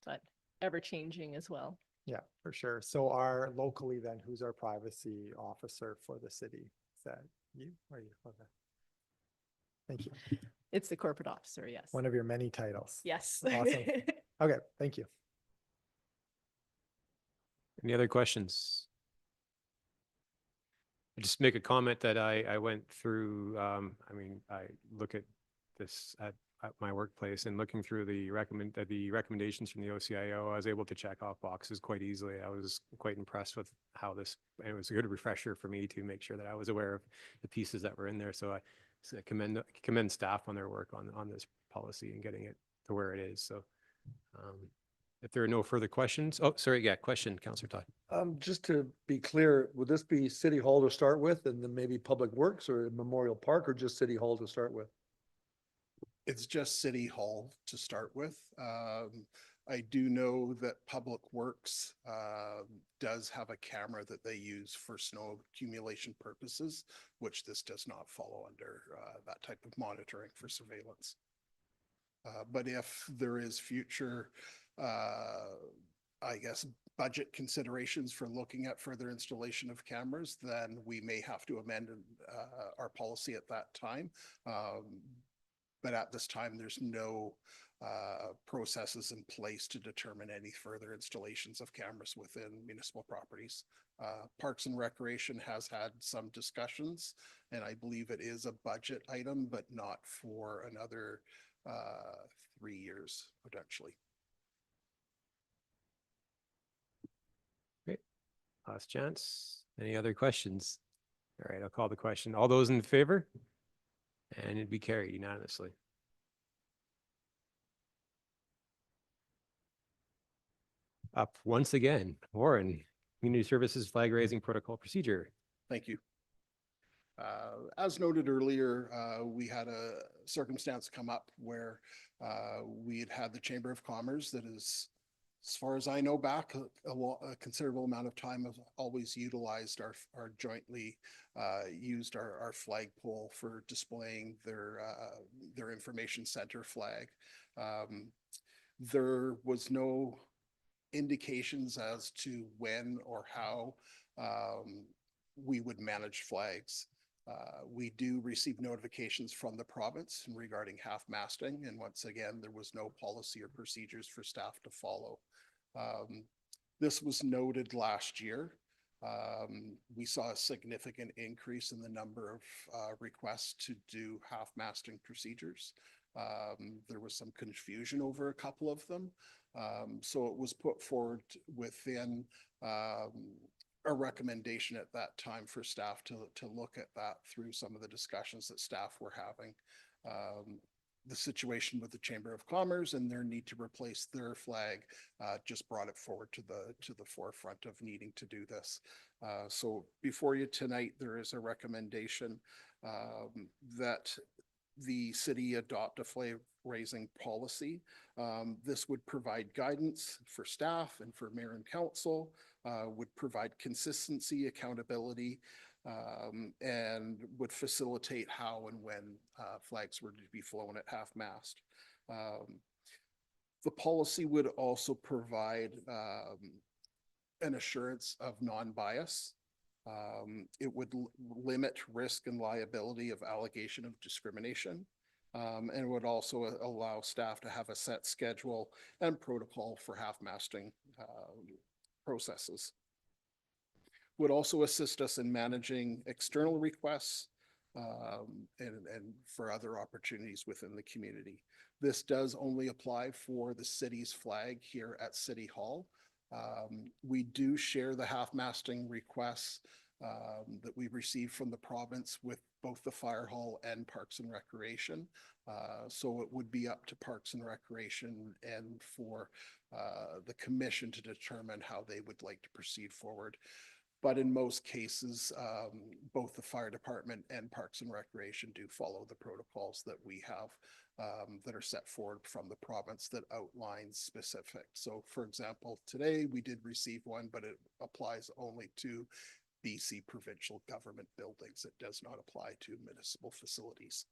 but ever changing as well. Yeah, for sure. So our locally then, who's our privacy officer for the city? Is that you or you? Okay. Thank you. It's the corporate officer, yes. One of your many titles. Yes. Awesome. Okay, thank you. Any other questions? I just make a comment that I went through, I mean, I look at this at my workplace, and looking through the recommendations from the OCIO, I was able to check off boxes quite easily. I was quite impressed with how this, and it was a good refresher for me to make sure that I was aware of the pieces that were in there. So I commend staff on their work on this policy and getting it to where it is. So if there are no further questions, oh, sorry, yeah, question, Councillor Todd. Just to be clear, would this be City Hall to start with, and then maybe Public Works or Memorial Park, or just City Hall to start with? It's just City Hall to start with. I do know that Public Works does have a camera that they use for snow accumulation purposes, which this does not follow under that type of monitoring for surveillance. But if there is future, I guess, budget considerations for looking at further installation of cameras, then we may have to amend our policy at that time. But at this time, there's no processes in place to determine any further installations of cameras within municipal properties. Parks and Recreation has had some discussions, and I believe it is a budget item, but not for another 3 years potentially. Great. Last chance. Any other questions? All right, I'll call the question. All those in favor? And it'd be carried unanimously. Up once again, Warren, Community Services Flag Raising Protocol Procedure. Thank you. As noted earlier, we had a circumstance come up where we had had the Chamber of Commerce that is, as far as I know back, a considerable amount of time have always utilized our jointly used our flagpole for displaying their information center flag. There was no indications as to when or how we would manage flags. We do receive notifications from the province regarding half-masting, and once again, there was no policy or procedures for staff to follow. This was noted last year. We saw a significant increase in the number of requests to do half-masting procedures. There was some confusion over a couple of them. So it was put forward within a recommendation at that time for staff to look at that through some of the discussions that staff were having. The situation with the Chamber of Commerce and their need to replace their flag just brought it forward to the forefront of needing to do this. So before you tonight, there is a recommendation that the city adopt a flag raising policy. This would provide guidance for staff and for mayor and council, would provide consistency, accountability, and would facilitate how and when flags were to be flown at half-mast. The policy would also provide an assurance of non-bias. It would limit risk and liability of allegation of discrimination, and would also allow staff to have a set schedule and protocol for half-masting processes. Would also assist us in managing external requests and for other opportunities within the community. This does only apply for the city's flag here at City Hall. We do share the half-masting requests that we receive from the province with both the Fire Hall and Parks and Recreation. So it would be up to Parks and Recreation and for the commission to determine how they would like to proceed forward. But in most cases, both the fire department and Parks and Recreation do follow the protocols that we have that are set forward from the province that outlines specific. So for example, today we did receive one, but it applies only to BC provincial government buildings. It does not apply to municipal facilities.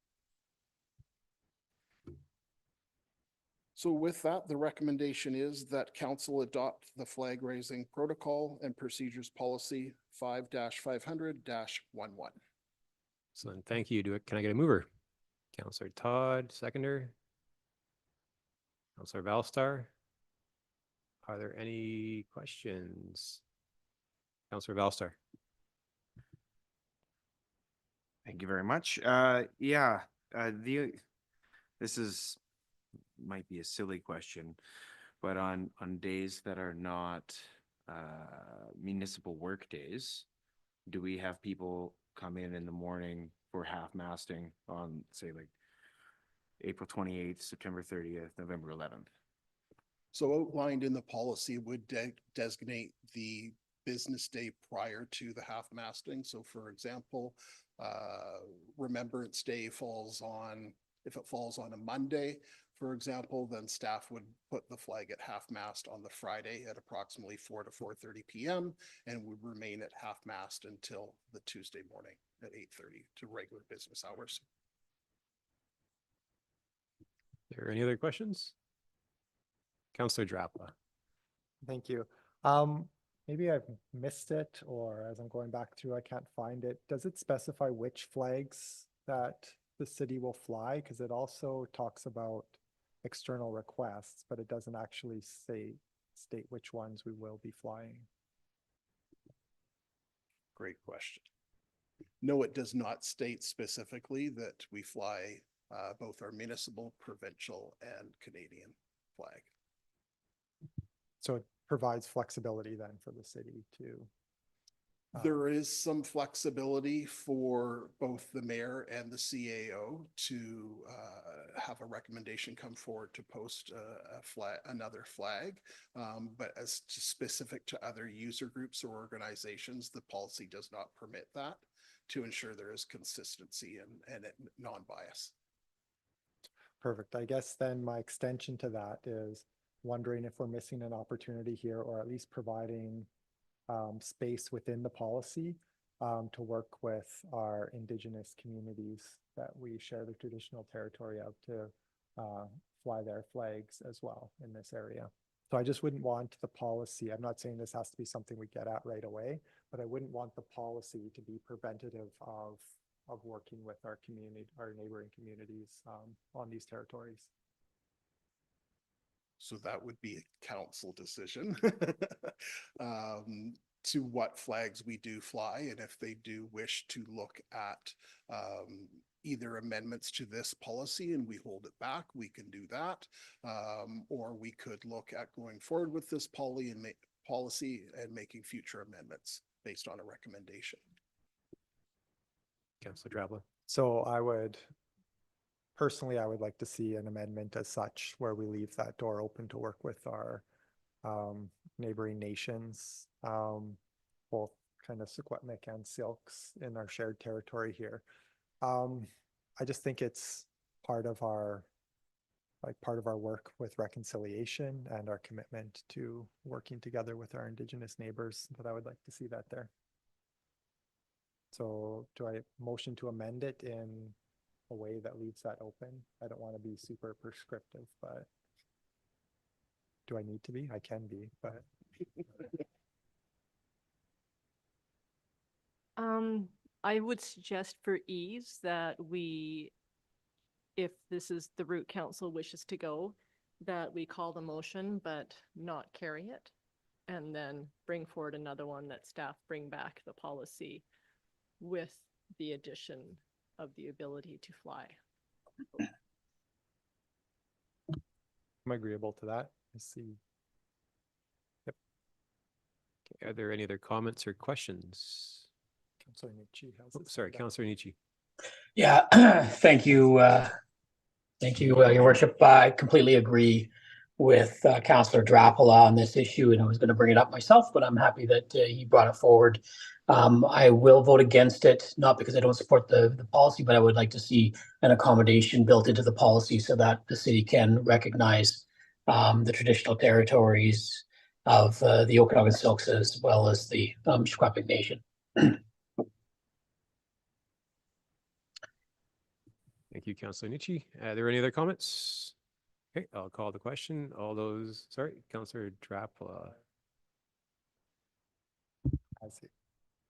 So with that, the recommendation is that council adopt the flag raising protocol and procedures policy 5-500-11. Excellent. Thank you. Can I get a mover? Councillor Todd, seconder. Councillor Valstar. Are there any questions? Councillor Valstar. Thank you very much. This might be a silly question, but on days that are not municipal work days, do we have people come in the morning for half-masting on, say, like April 28th, September 30th, November 11th? So outlined in the policy would designate the business day prior to the half-masting. So for example, Remembrance Day falls on, if it falls on a Monday, for example, then staff would put the flag at half-mast on the Friday at approximately 4 to 4:30 p.m. and would remain at half-mast until the Tuesday morning at 8:30 to regular business hours. Are there any other questions? Councillor Drapla. Thank you. Maybe I've missed it, or as I'm going back through, I can't find it. Does it specify which flags that the city will fly? Because it also talks about external requests, but it doesn't actually state which ones we will be flying. Great question. No, it does not state specifically that we fly both our municipal, provincial, and Canadian flag. So it provides flexibility then for the city to. There is some flexibility for both the mayor and the CAO to have a recommendation come forward to post a flag, another flag. But as to specific to other user groups or organizations, the policy does not permit that, to ensure there is consistency and non-bias. Perfect. I guess then my extension to that is wondering if we're missing an opportunity here, or at least providing space within the policy to work with our Indigenous communities that we share the traditional territory of, to fly their flags as well in this area. So I just wouldn't want the policy, I'm not saying this has to be something we get at right away, but I wouldn't want the policy to be preventative of working with our community, our neighboring communities on these territories. So that would be a council decision to what flags we do fly. And if they do wish to look at either amendments to this policy and we hold it back, we can do that. Or we could look at going forward with this policy and making future amendments based on a recommendation. Councillor Drabla. So personally, I would like to see an amendment as such, where we leave that door open to work with our neighboring nations, both kind of Secwepemc and Silks in our shared territory here. I just think it's part of our work with reconciliation and our commitment to working together with our Indigenous neighbors, that I would like to see that there. So do I motion to amend it in a way that leaves that open? I don't want to be super prescriptive, but do I need to be? I can be, but. I would suggest for ease that if this is the route council wishes to go, that we call the motion but not carry it, and then bring forward another one that staff bring back the policy with the addition of the ability to fly. I'm agreeable to that. I see. Yep. Okay, are there any other comments or questions? Councillor Nietzsche has. Oh, sorry, Councillor Nietzsche. Yeah, thank you. Thank you, Your Worship. I completely agree with Councillor Drapala on this issue, and I was going to bring it up myself, but I'm happy that he brought it forward. I will vote against it, not because I don't support the policy, but I would like to see an accommodation built into the policy so that the city can recognize the traditional territories of the Okanagan Silks as well as the Secwepemc Nation. Thank you, Councillor Nietzsche. Are there any other comments? Okay, I'll call the question. All those, sorry, Councillor Drapala.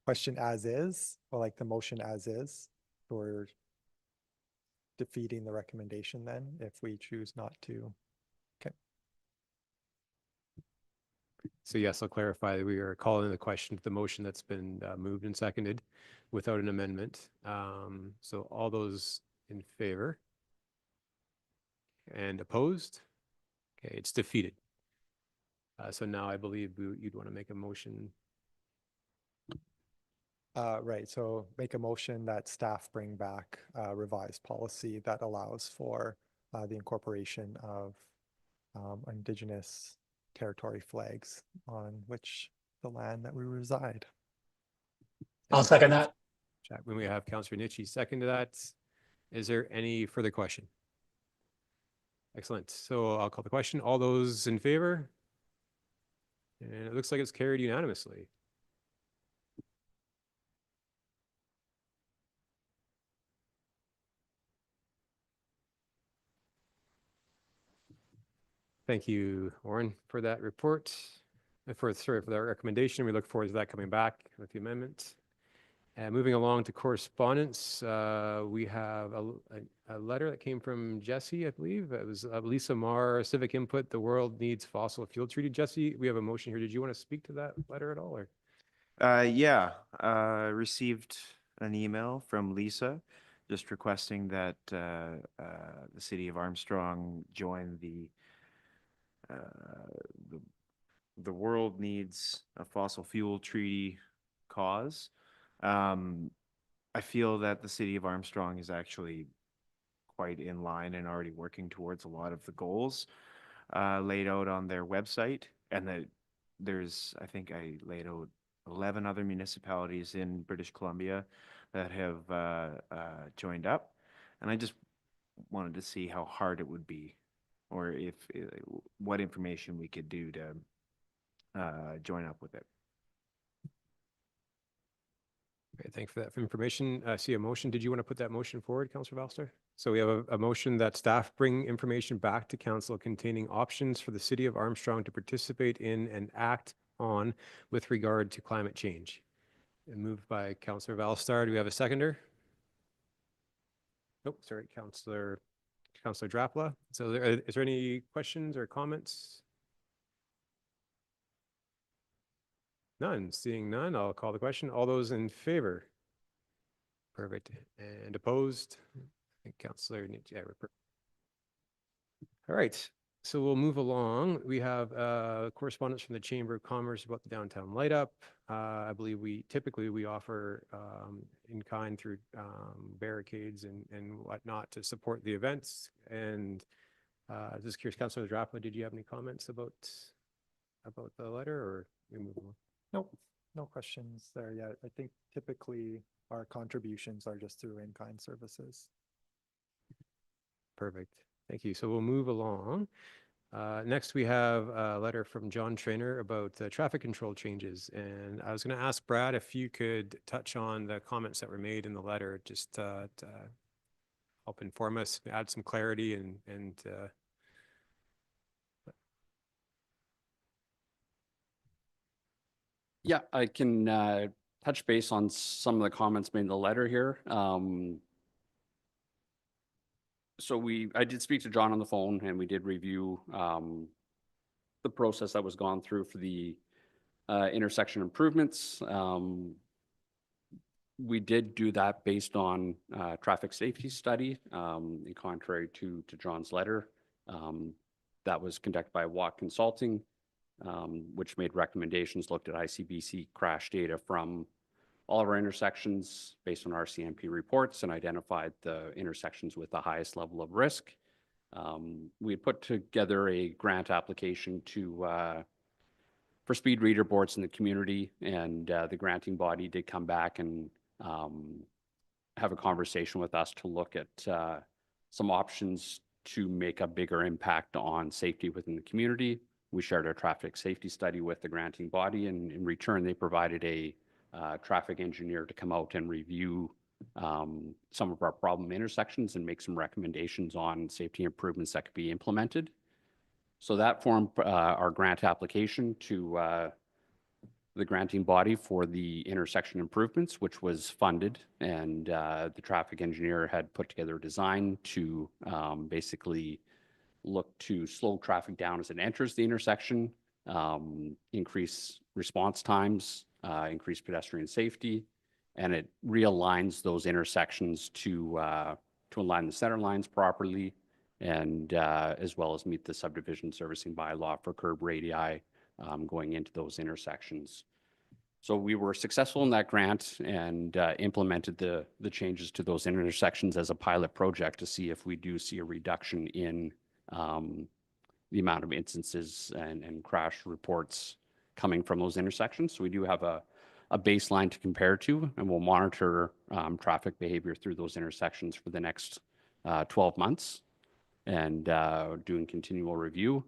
Question as is, or like the motion as is, or defeating the recommendation then if we choose not to. Okay. So yes, I'll clarify that we are calling the question to the motion that's been moved and seconded without an amendment. So all those in favor and opposed? Okay, it's defeated. So now I believe you'd want to make a motion. Right, so make a motion that staff bring back a revised policy that allows for the incorporation of Indigenous territory flags on the land that we reside. I'll second that. When we have Councillor Nietzsche second to that, is there any further question? Excellent. So I'll call the question. All those in favor? And it looks like it's carried unanimously. Thank you, Warren, for that report, for that recommendation. We look forward to that coming back with the amendment. Moving along to correspondence, we have a letter that came from Jesse, I believe. It was Lisa Marr, Civic Input, The World Needs Fossil Fuel Treaty. Jesse, we have a motion here. Did you want to speak to that letter at all? Or? Yeah, received an email from Lisa just requesting that the city of Armstrong join the World Needs a Fossil Fuel Treaty cause. I feel that the city of Armstrong is actually quite in line and already working towards a lot of the goals laid out on their website, and that there's, I think I laid out 11 other municipalities in British Columbia that have joined up, and I just wanted to see how hard it would be, or if what information we could do to join up with it. Okay, thanks for that information. I see a motion. Did you want to put that motion forward, Councillor Valster? So we have a motion that staff bring information back to council containing options for the city of Armstrong to participate in and act on with regard to climate change. And moved by Councillor Valstar. Do we have a seconder? Nope, sorry, Councillor Drapla. So is there any questions or comments? None. Seeing none, I'll call the question. All those in favor? Perfect. And opposed? I think Councillor, yeah, all right. So we'll move along. We have correspondence from the Chamber of Commerce about the downtown light up. I believe we typically offer in kind through barricades and whatnot to support the events. And just curious, Councillor Drapla, did you have any comments about the letter, or we move on? Nope, no questions there yet. I think typically our contributions are just through in-kind services. Perfect. Thank you. So we'll move along. Next, we have a letter from John Trainer about traffic control changes. And I was going to ask Brad if you could touch on the comments that were made in the letter, just to help inform us, add some clarity and Yeah, I can touch base on some of the comments made in the letter here. So I did speak to John on the phone, and we did review the process that was gone through for the intersection improvements. We did do that based on traffic safety study, in contrary to John's letter. That was conducted by Watt Consulting, which made recommendations, looked at ICBC crash data from all of our intersections based on our CMP reports, and identified the intersections with the highest level of risk. We had put together a grant application for speed reader boards in the community, and the granting body did come back and have a conversation with us to look at some options to make a bigger impact on safety within the community. We shared our traffic safety study with the granting body, and in return, they provided a traffic engineer to come out and review some of our problem intersections and make some recommendations on safety improvements that could be implemented. So that formed our grant application to the granting body for the intersection improvements, which was funded, and the traffic engineer had put together a design to basically look to slow traffic down as it enters the intersection, increase response times, increase pedestrian safety, and it realigns those intersections to align the center lines properly, and as well as meet the subdivision servicing bylaw for curb radii going into those intersections. So we were successful in that grant and implemented the changes to those intersections as a pilot project to see if we do see a reduction in the amount of instances and crash reports coming from those intersections. So we do have a baseline to compare to, and we'll monitor traffic behavior through those intersections for the next 12 months and doing continual review.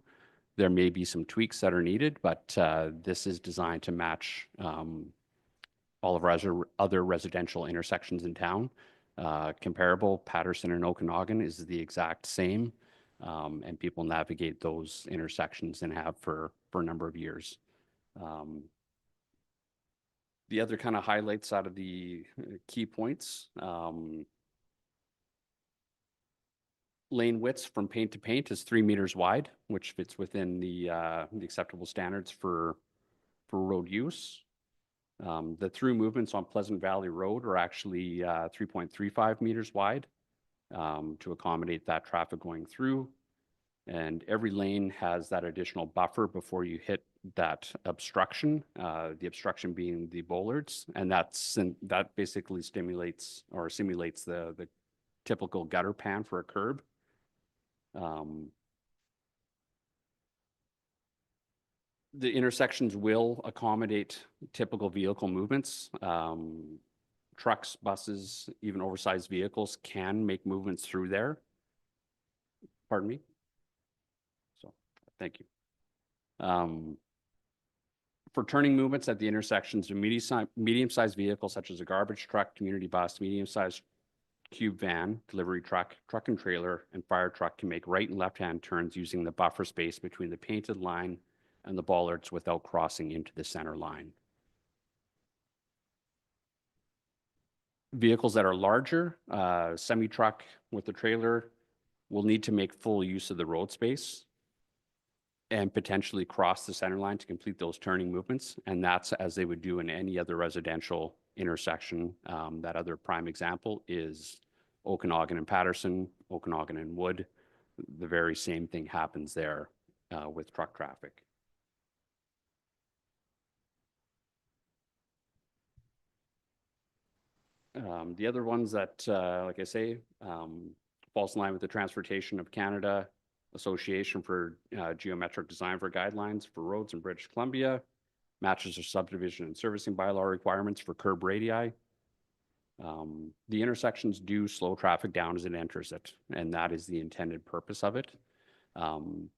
There may be some tweaks that are needed, but this is designed to match all of our other residential intersections in town. Comparable, Patterson and Okanagan is the exact same, and people navigate those intersections and have for a number of years. The other kind of highlights out of the key points, lane widths from paint to paint is 3 meters wide, which fits within the acceptable standards for road use. The through movements on Pleasant Valley Road are actually 3.35 meters wide to accommodate that traffic going through. And every lane has that additional buffer before you hit that obstruction, the obstruction being the bollards, and that basically stimulates or simulates the typical gutter pan for a curb. The intersections will accommodate typical vehicle movements. Trucks, buses, even oversized vehicles can make movements through there. Pardon me? So, thank you. For turning movements at the intersections of medium-sized vehicles such as a garbage truck, community bus, medium-sized cube van, delivery truck, truck and trailer, and fire truck can make right and left-hand turns using the buffer space between the painted line and the bollards without crossing into the center line. Vehicles that are larger, semi-truck with the trailer, will need to make full use of the road space and potentially cross the center line to complete those turning movements. And that's as they would do in any other residential intersection. That other prime example is Okanagan and Patterson, Okanagan and Wood. The very same thing happens there with truck traffic. The other ones that, like I say, falls in line with the Transportation of Canada Association for Geometric Design for Guidelines for Roads in British Columbia, matches their subdivision and servicing bylaw requirements for curb radii. The intersections do slow traffic down as it enters it, and that is the intended purpose of it.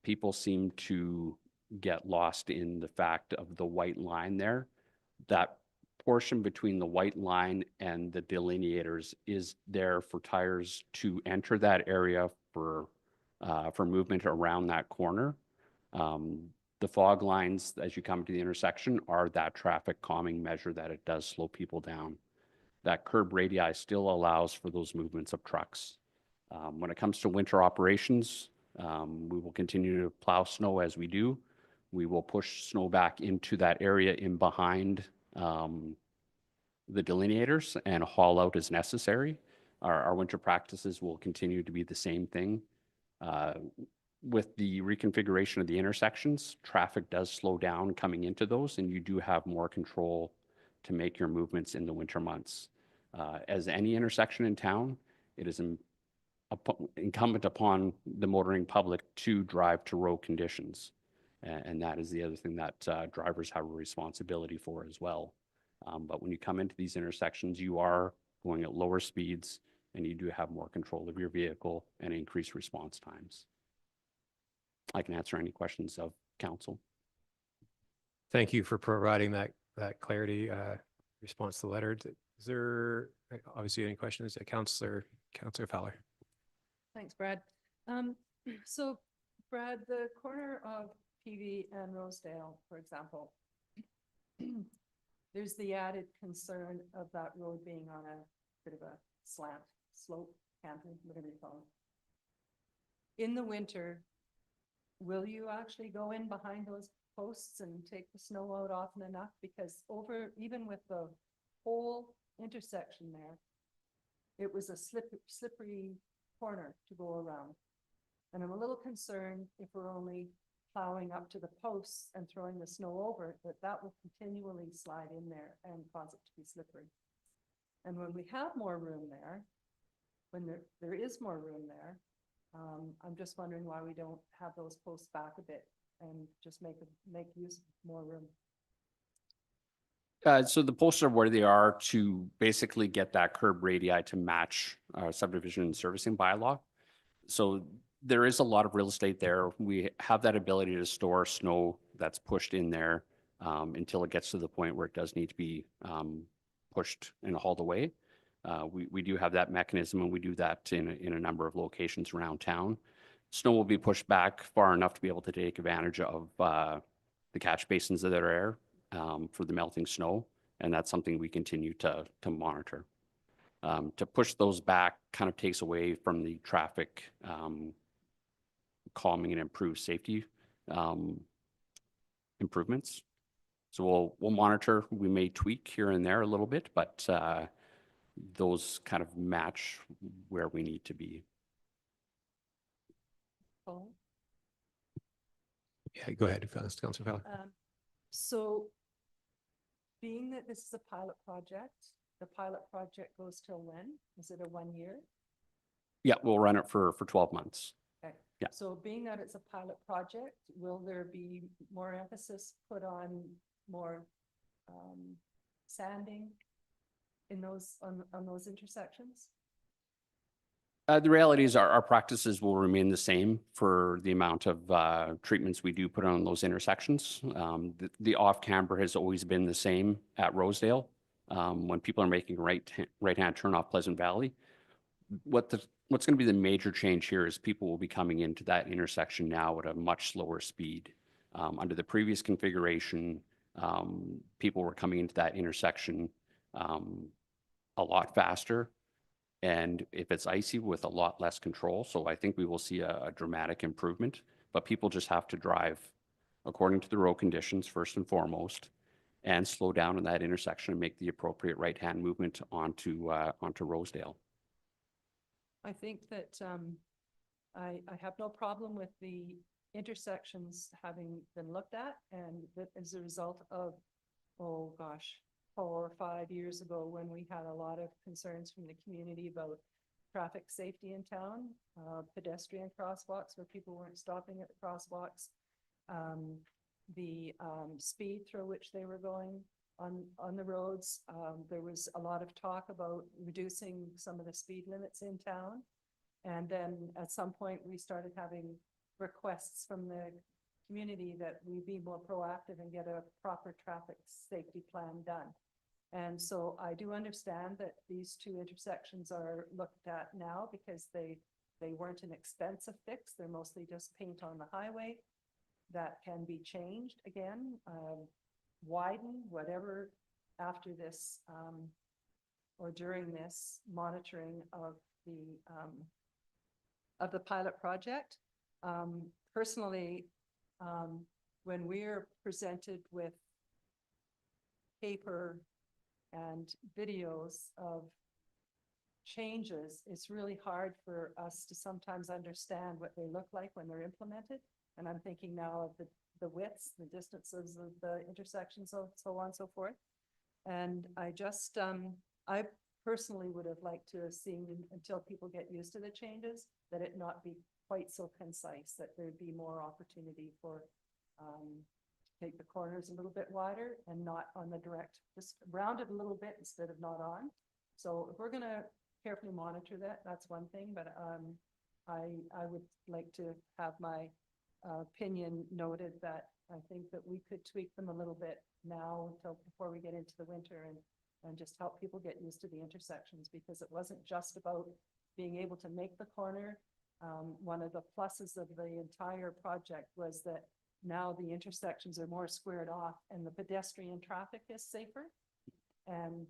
People seem to get lost in the fact of the white line there. That portion between the white line and the delineators is there for tires to enter that area for movement around that corner. The fog lines as you come to the intersection are that traffic calming measure that it does slow people down. That curb radii still allows for those movements of trucks. When it comes to winter operations, we will continue to plow snow as we do. We will push snow back into that area in behind the delineators and haul out as necessary. Our winter practices will continue to be the same thing. With the reconfiguration of the intersections, traffic does slow down coming into those, and you do have more control to make your movements in the winter months. As any intersection in town, it is incumbent upon the motoring public to drive to road conditions. And that is the other thing that drivers have a responsibility for as well. But when you come into these intersections, you are going at lower speeds and you do have more control of your vehicle and increased response times. I can answer any questions of council. Thank you for providing that clarity response to the letter. Is there obviously any questions? Councillor Fowler. Thanks, Brad. So Brad, the corner of PV and Rosedale, for example, there's the added concern of that road being on a bit of a slant, slope, canton, whatever you call it. In the winter, will you actually go in behind those posts and take the snow out often enough? Because even with the whole intersection there, it was a slippery corner to go around. And I'm a little concerned if we're only plowing up to the posts and throwing the snow over it, that will continually slide in there and cause it to be slippery. And when we have more room there, when there is more room there, I'm just wondering why we don't have those posts back a bit and just make use of more room. So the posts are where they are to basically get that curb radii to match our subdivision and servicing bylaw. So there is a lot of real estate there. We have that ability to store snow that's pushed in there until it gets to the point where it does need to be pushed and hauled away. We do have that mechanism, and we do that in a number of locations around town. Snow will be pushed back far enough to be able to take advantage of the catch basins that are there for the melting snow, and that's something we continue to monitor. To push those back kind of takes away from the traffic calming and improved safety improvements. So we'll monitor. We may tweak here and there a little bit, but those kind of match where we need to be. Oh. Yeah, go ahead, Councillor Fowler. So being that this is a pilot project, the pilot project goes till when? Is it a 1 year? Yeah, we'll run it for 12 months. Okay. Yeah. So being that it's a pilot project, will there be more emphasis put on more sanding in those, on those intersections? The reality is our practices will remain the same for the amount of treatments we do put on those intersections. The off-camber has always been the same at Rosedale. When people are making a right-hand turn off Pleasant Valley, what's going to be the major change here is people will be coming into that intersection now at a much slower speed. Under the previous configuration, people were coming into that intersection a lot faster. And if it's icy, with a lot less control. So I think we will see a dramatic improvement, but people just have to drive according to the road conditions first and foremost, and slow down in that intersection and make the appropriate right-hand movement onto Rosedale. I think that I have no problem with the intersections having been looked at, and that as a result of, oh gosh, 4 or 5 years ago, when we had a lot of concerns from the community about traffic safety in town, pedestrian crosswalks where people weren't stopping at the crosswalks, the speed through which they were going on the roads. There was a lot of talk about reducing some of the speed limits in town. And then at some point, we started having requests from the community that we be more proactive and get a proper traffic safety plan done. And so I do understand that these two intersections are looked at now because they weren't an expensive fix. They're mostly just paint on the highway that can be changed again, widen, whatever, after this or during this monitoring of the pilot project. Personally, when we're presented with paper and videos of changes, it's really hard for us to sometimes understand what they look like when they're implemented. And I'm thinking now of the widths, the distances of the intersections, so on and so forth. And I just, I personally would have liked to have seen, until people get used to the changes, that it not be quite so concise, that there'd be more opportunity for take the corners a little bit wider and not on the direct, just round it a little bit instead of not on. So if we're gonna carefully monitor that, that's one thing, but I would like to have my opinion noted that I think that we could tweak them a little bit now until before we get into the winter and just help people get used to the intersections, because it wasn't just about being able to make the corner. One of the pluses of the entire project was that now the intersections are more squared off and the pedestrian traffic is safer. And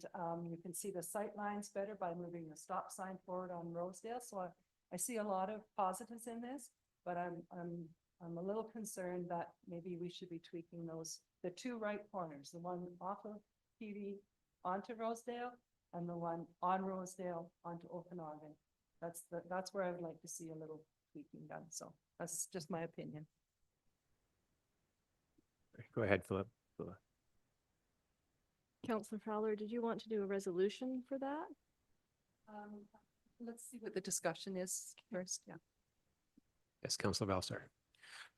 you can see the sight lines better by moving the stop sign forward on Rosedale. So I see a lot of positives in this, but I'm a little concerned that maybe we should be tweaking those, the two right corners, the one off of PV onto Rosedale and the one on Rosedale onto Okanagan. That's where I would like to see a little tweaking done. So that's just my opinion. Go ahead, Philip. Councillor Fowler, did you want to do a resolution for that? Let's see what the discussion is first. Yeah. Yes, Councillor Balsar.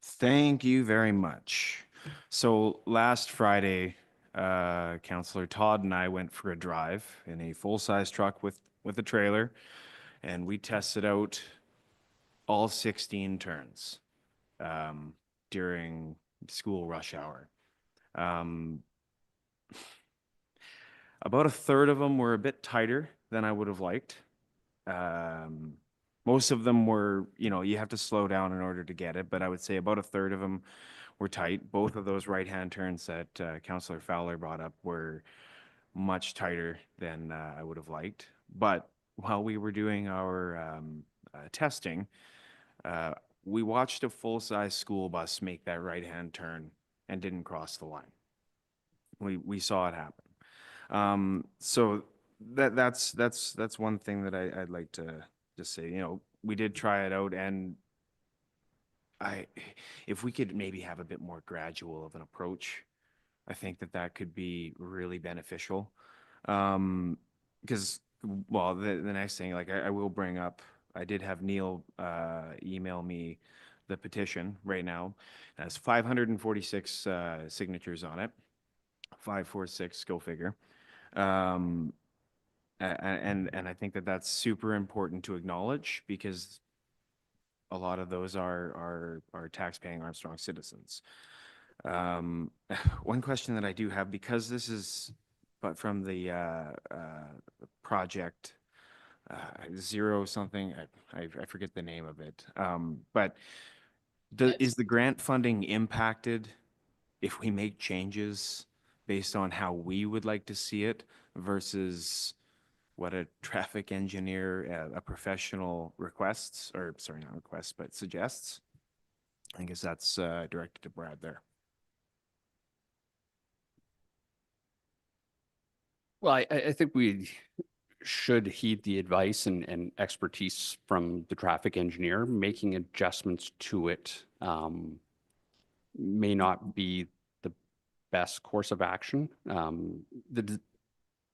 Thank you very much. So last Friday, Councillor Todd and I went for a drive in a full-size truck with a trailer, and we tested out all 16 turns during school rush hour. About a third of them were a bit tighter than I would have liked. Most of them were, you have to slow down in order to get it, but I would say about a third of them were tight. Both of those right-hand turns that Councillor Fowler brought up were much tighter than I would have liked. But while we were doing our testing, we watched a full-size school bus make that right-hand turn and didn't cross the line. We saw it happen. So that's one thing that I'd like to just say. We did try it out, and if we could maybe have a bit more gradual of an approach, I think that that could be really beneficial. Because, well, the next thing, like I will bring up, I did have Neil email me the petition right now. It has 546 signatures on it. 546, go figure. And I think that that's super important to acknowledge because a lot of those are tax-paying Armstrong citizens. One question that I do have, because this is, but from the project zero something, I forget the name of it. But is the grant funding impacted if we make changes based on how we would like to see it versus what a traffic engineer, a professional requests, or sorry, not requests, but suggests? I guess that's directed to Brad there. Well, I think we should heed the advice and expertise from the traffic engineer. Making adjustments to it may not be the best course of action. The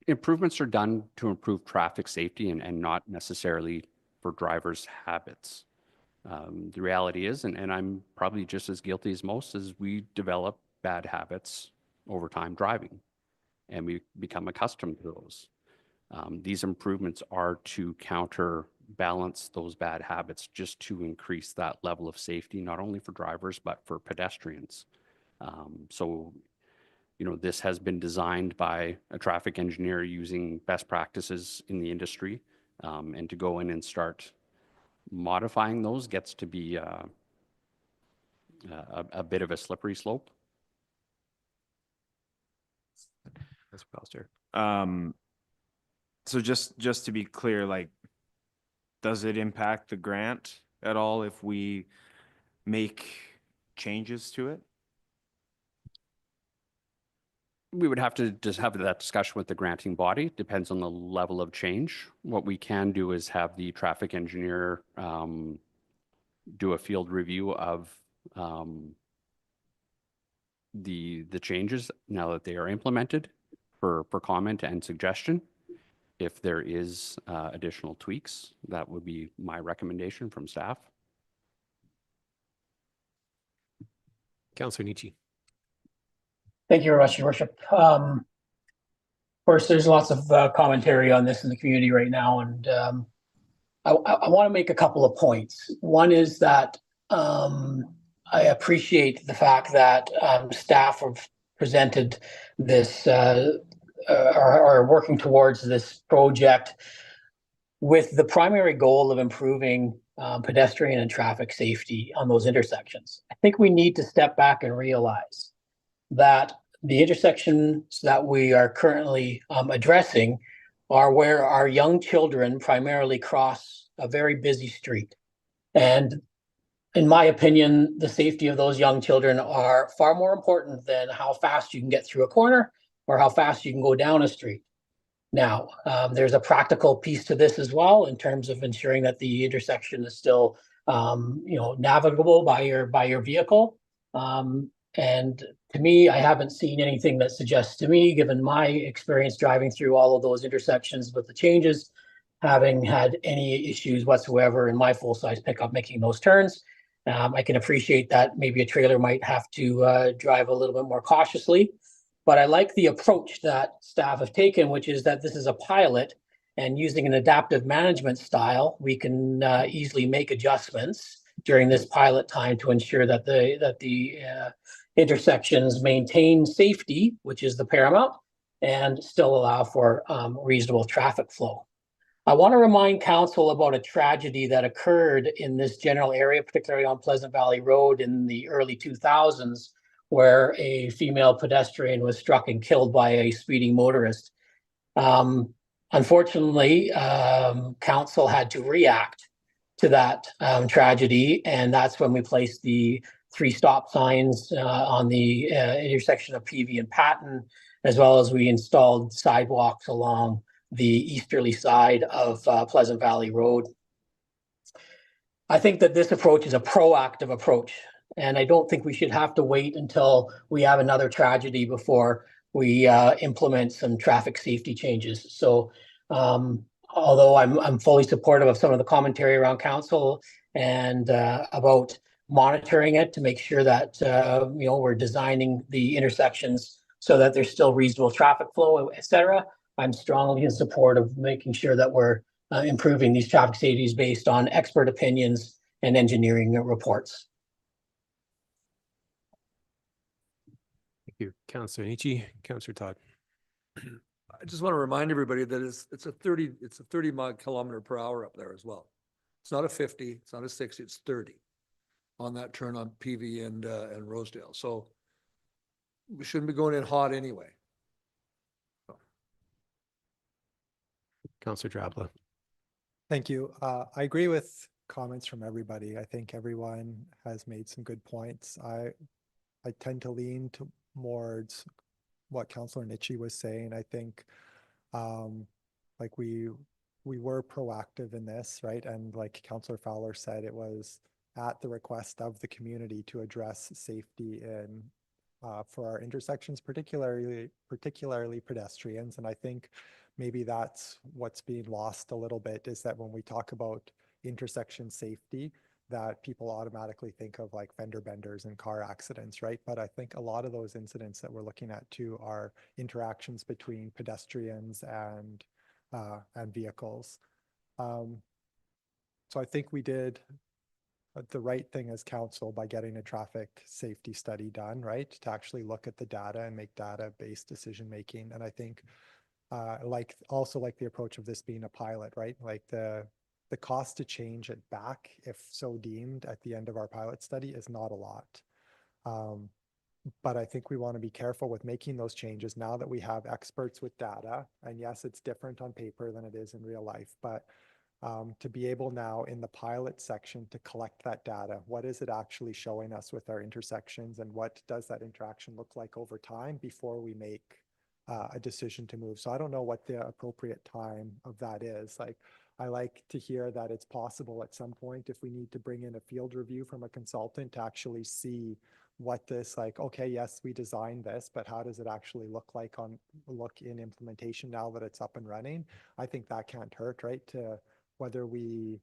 improvements are done to improve traffic safety and not necessarily for drivers' habits. The reality is, and I'm probably just as guilty as most, is we develop bad habits over time driving, and we become accustomed to those. These improvements are to counterbalance those bad habits, just to increase that level of safety, not only for drivers, but for pedestrians. So, you know, this has been designed by a traffic engineer using best practices in the industry, and to go in and start modifying those gets to be a bit of a slippery slope. That's Foster. So just to be clear, like, does it impact the grant at all if we make changes to it? We would have to just have that discussion with the granting body. Depends on the level of change. What we can do is have the traffic engineer do a field review of the changes now that they are implemented for comment and suggestion. If there is additional tweaks, that would be my recommendation from staff. Councillor Nietzsche. Thank you very much, Your Worship. Of course, there's lots of commentary on this in the community right now, and I want to make a couple of points. One is that I appreciate the fact that staff have presented this, are working towards this project with the primary goal of improving pedestrian and traffic safety on those intersections. I think we need to step back and realize that the intersections that we are currently addressing are where our young children primarily cross a very busy street. And in my opinion, the safety of those young children are far more important than how fast you can get through a corner or how fast you can go down a street. Now, there's a practical piece to this as well in terms of ensuring that the intersection is still, navigable by your vehicle. And to me, I haven't seen anything that suggests to me, given my experience driving through all of those intersections with the changes, having had any issues whatsoever in my full-size pickup making those turns. I can appreciate that maybe a trailer might have to drive a little bit more cautiously, but I like the approach that staff have taken, which is that this is a pilot, and using an adaptive management style, we can easily make adjustments during this pilot time to ensure that the intersections maintain safety, which is the paramount, and still allow for reasonable traffic flow. I want to remind council about a tragedy that occurred in this general area, particularly on Pleasant Valley Road in the early 2000s, where a female pedestrian was struck and killed by a speeding motorist. Unfortunately, council had to react to that tragedy, and that's when we placed the 3 stop signs on the intersection of PV and Patton, as well as we installed sidewalks along the easterly side of Pleasant Valley Road. I think that this approach is a proactive approach. And I don't think we should have to wait until we have another tragedy before we implement some traffic safety changes. So although I'm fully supportive of some of the commentary around council and about monitoring it to make sure that we're designing the intersections so that there's still reasonable traffic flow, et cetera. I'm strongly in support of making sure that we're improving these traffic safeties based on expert opinions and engineering reports. Thank you. Councillor Nietzsche, Councillor Todd. I just want to remind everybody that it's a 30 kilometer per hour up there as well. It's not a 50, it's not a 60, it's 30 on that turn on PV and Rosedale. So we shouldn't be going in hot anyway. Councillor Drabla. Thank you. I agree with comments from everybody. I think everyone has made some good points. I tend to lean towards what Councillor Nietzsche was saying. I think like we were proactive in this, right? And like Councillor Fowler said, it was at the request of the community to address safety in for our intersections, particularly pedestrians. And I think maybe that's what's being lost a little bit, is that when we talk about intersection safety, that people automatically think of like fender benders and car accidents, right? But I think a lot of those incidents that we're looking at too are interactions between pedestrians and vehicles. So I think we did the right thing as council by getting a traffic safety study done, right? To actually look at the data and make data-based decision making. And I think also like the approach of this being a pilot, right? Like the cost to change it back, if so deemed at the end of our pilot study, is not a lot. But I think we want to be careful with making those changes now that we have experts with data. And yes, it's different on paper than it is in real life, but to be able now in the pilot section to collect that data, what is it actually showing us with our intersections, and what does that interaction look like over time before we make a decision to move. So I don't know what the appropriate time of that is. Like, I like to hear that it's possible at some point, if we need to bring in a field review from a consultant to actually see what this, like, okay, yes, we designed this, but how does it actually look in implementation now that it's up and running? I think that can't hurt, right? To whether we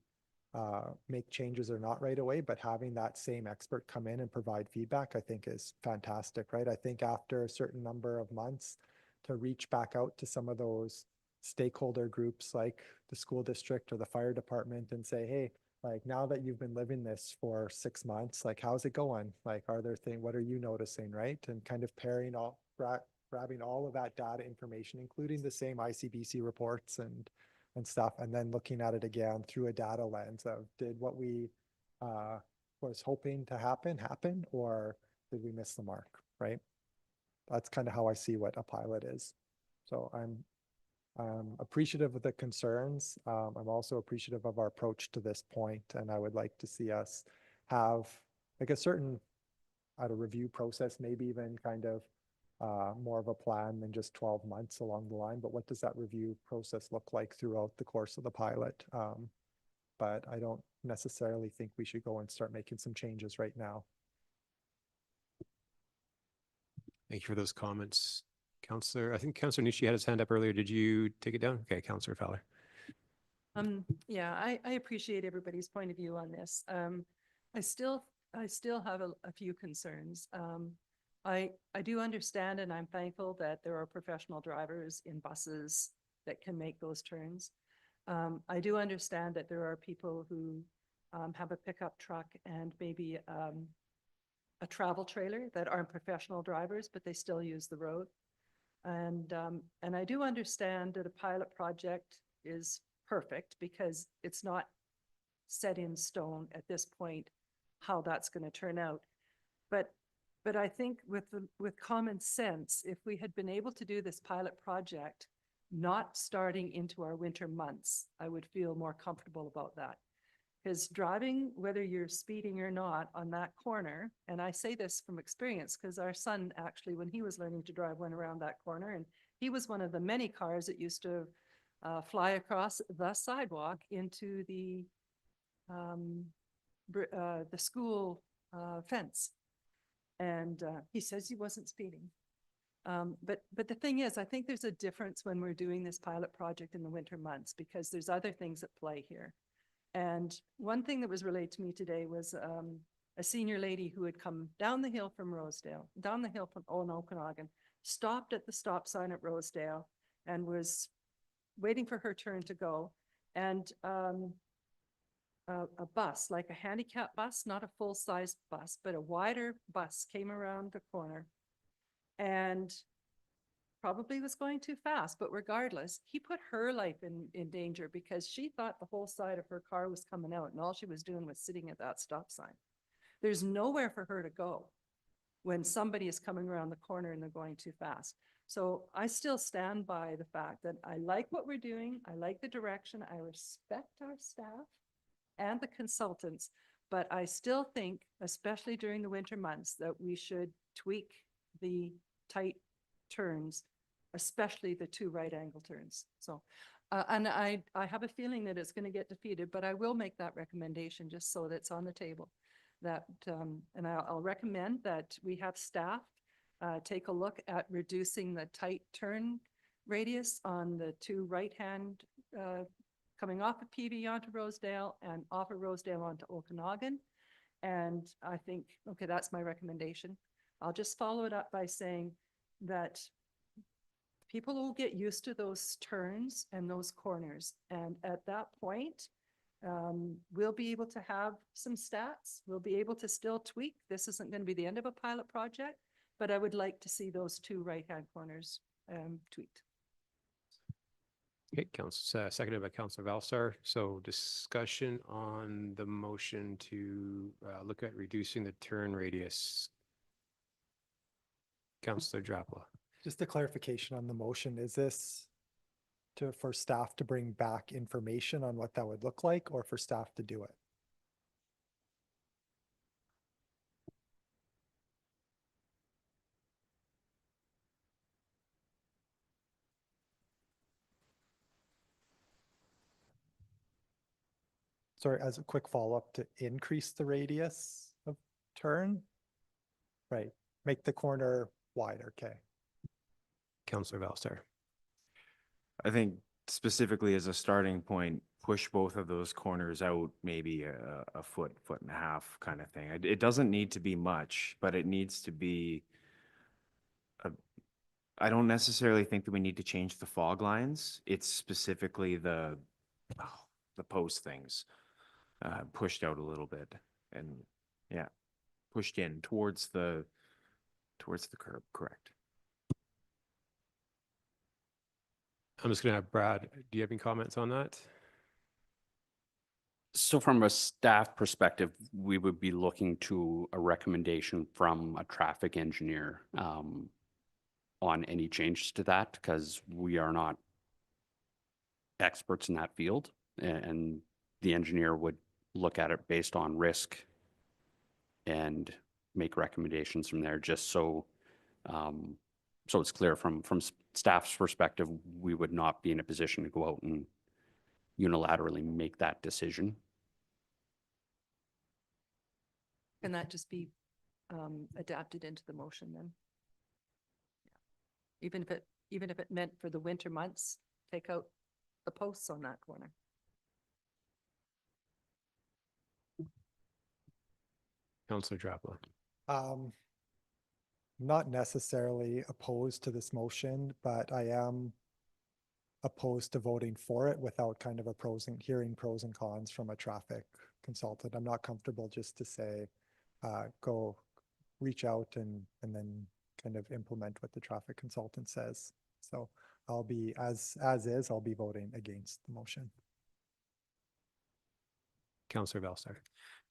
make changes or not right away, but having that same expert come in and provide feedback, I think is fantastic, right? I think after a certain number of months, to reach back out to some of those stakeholder groups like the school district or the fire department and say, hey, like, now that you've been living this for 6 months, like, how's it going? Like, are there things, what are you noticing, right? And kind of grabbing all of that data information, including the same ICBC reports and stuff, and then looking at it again through a data lens of, did what we was hoping to happen, or did we miss the mark, right? That's kind of how I see what a pilot is. So I'm appreciative of the concerns. I'm also appreciative of our approach to this point, and I would like to see us have like a certain review process, maybe even kind of more of a plan than just 12 months along the line. But what does that review process look like throughout the course of the pilot? But I don't necessarily think we should go and start making some changes right now. Thank you for those comments. I think Councillor Nietzsche had his hand up earlier. Did you take it down? Okay, Councillor Fowler. Yeah, I appreciate everybody's point of view on this. I still have a few concerns. I do understand, and I'm thankful that there are professional drivers in buses that can make those turns. I do understand that there are people who have a pickup truck and maybe a travel trailer that aren't professional drivers, but they still use the road. And I do understand that a pilot project is perfect because it's not set in stone at this point how that's going to turn out. But I think with common sense, if we had been able to do this pilot project not starting into our winter months, I would feel more comfortable about that. Because driving, whether you're speeding or not on that corner, and I say this from experience because our son actually, when he was learning to drive, went around that corner, and he was one of the many cars that used to fly across the sidewalk into the school fence. And he says he wasn't speeding. But the thing is, I think there's a difference when we're doing this pilot project in the winter months because there's other things at play here. And one thing that was relayed to me today was a senior lady who had come down the hill from Rosedale, down the hill from Okanagan, stopped at the stop sign at Rosedale and was waiting for her turn to go. And a bus, like a handicap bus, not a full-size bus, but a wider bus came around the corner and probably was going too fast, but regardless, he put her life in danger because she thought the whole side of her car was coming out and all she was doing was sitting at that stop sign. There's nowhere for her to go when somebody is coming around the corner and they're going too fast. So I still stand by the fact that I like what we're doing. I like the direction. I respect our staff and the consultants, but I still think, especially during the winter months, that we should tweak the tight turns, especially the 2 right angle turns. So, and I have a feeling that it's going to get defeated, but I will make that recommendation just so that it's on the table. That, and I'll recommend that we have staff take a look at reducing the tight turn radius on the 2 right-hand coming off of PV onto Rosedale and off of Rosedale onto Okanagan. And I think, okay, that's my recommendation. I'll just follow it up by saying that people will get used to those turns and those corners. And at that point, we'll be able to have some stats. We'll be able to still tweak. This isn't going to be the end of a pilot project, but I would like to see those 2 right-hand corners tweaked. Okay, seconded by Councillor Valsar. So discussion on the motion to look at reducing the turn radius. Councillor Drapla. Just a clarification on the motion, is this for staff to bring back information on what that would look like or for staff to do it? Sorry, as a quick follow-up, to increase the radius of turn? Right, make the corner wider, okay. Councillor Valsar. I think specifically as a starting point, push both of those corners out maybe a foot, 1.5 feet kind of thing. It doesn't need to be much, but it needs to be I don't necessarily think that we need to change the fog lines. It's specifically the post things pushed out a little bit and yeah, pushed in towards the curb, correct. I'm just going to have Brad. Do you have any comments on that? So from a staff perspective, we would be looking to a recommendation from a traffic engineer on any changes to that, because we are not experts in that field, and the engineer would look at it based on risk and make recommendations from there, just so so it's clear from staff's perspective, we would not be in a position to go out and unilaterally make that decision. Can that just be adapted into the motion then? Yeah. Even if it meant for the winter months, take out the posts on that corner. Councillor Drapla. Not necessarily opposed to this motion, but I am opposed to voting for it without kind of hearing pros and cons from a traffic consultant. I'm not comfortable just to say, go reach out and then kind of implement what the traffic consultant says. So I'll be, as is, I'll be voting against the motion. Councillor Valsar.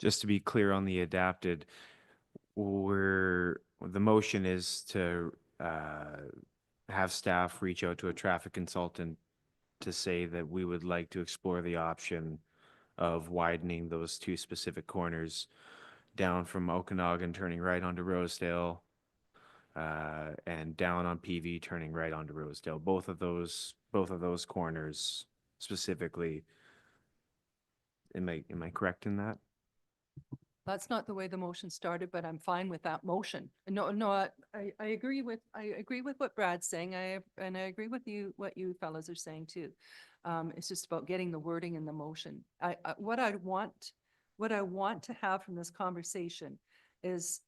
Just to be clear on the adapted, the motion is to have staff reach out to a traffic consultant to say that we would like to explore the option of widening those 2 specific corners down from Okanagan, turning right onto Rosedale, and down on PV, turning right onto Rosedale. Both of those corners specifically. Am I correct in that? That's not the way the motion started, but I'm fine with that motion. No, I agree with, what Brad's saying. And I agree with you, what you fellas are saying too. It's just about getting the wording in the motion. What I want to have from this conversation is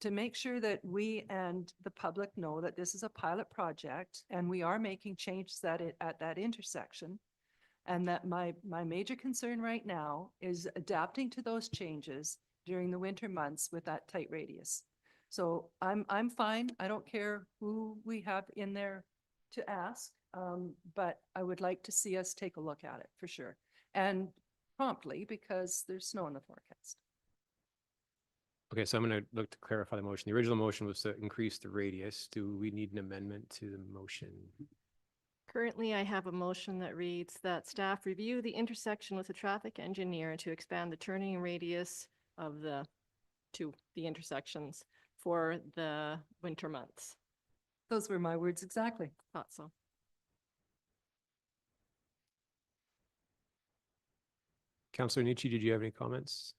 to make sure that we and the public know that this is a pilot project and we are making changes at that intersection. And that my major concern right now is adapting to those changes during the winter months with that tight radius. So I'm fine. I don't care who we have in there to ask, but I would like to see us take a look at it for sure. And promptly, because there's snow in the forecast. Okay, so I'm going to look to clarify the motion. The original motion was to increase the radius. Do we need an amendment to the motion? Currently, I have a motion that reads that staff review the intersection with a traffic engineer to expand the turning radius of the intersections for the winter months. Those were my words exactly. Thought so. Councillor Nietzsche, did you have any comments?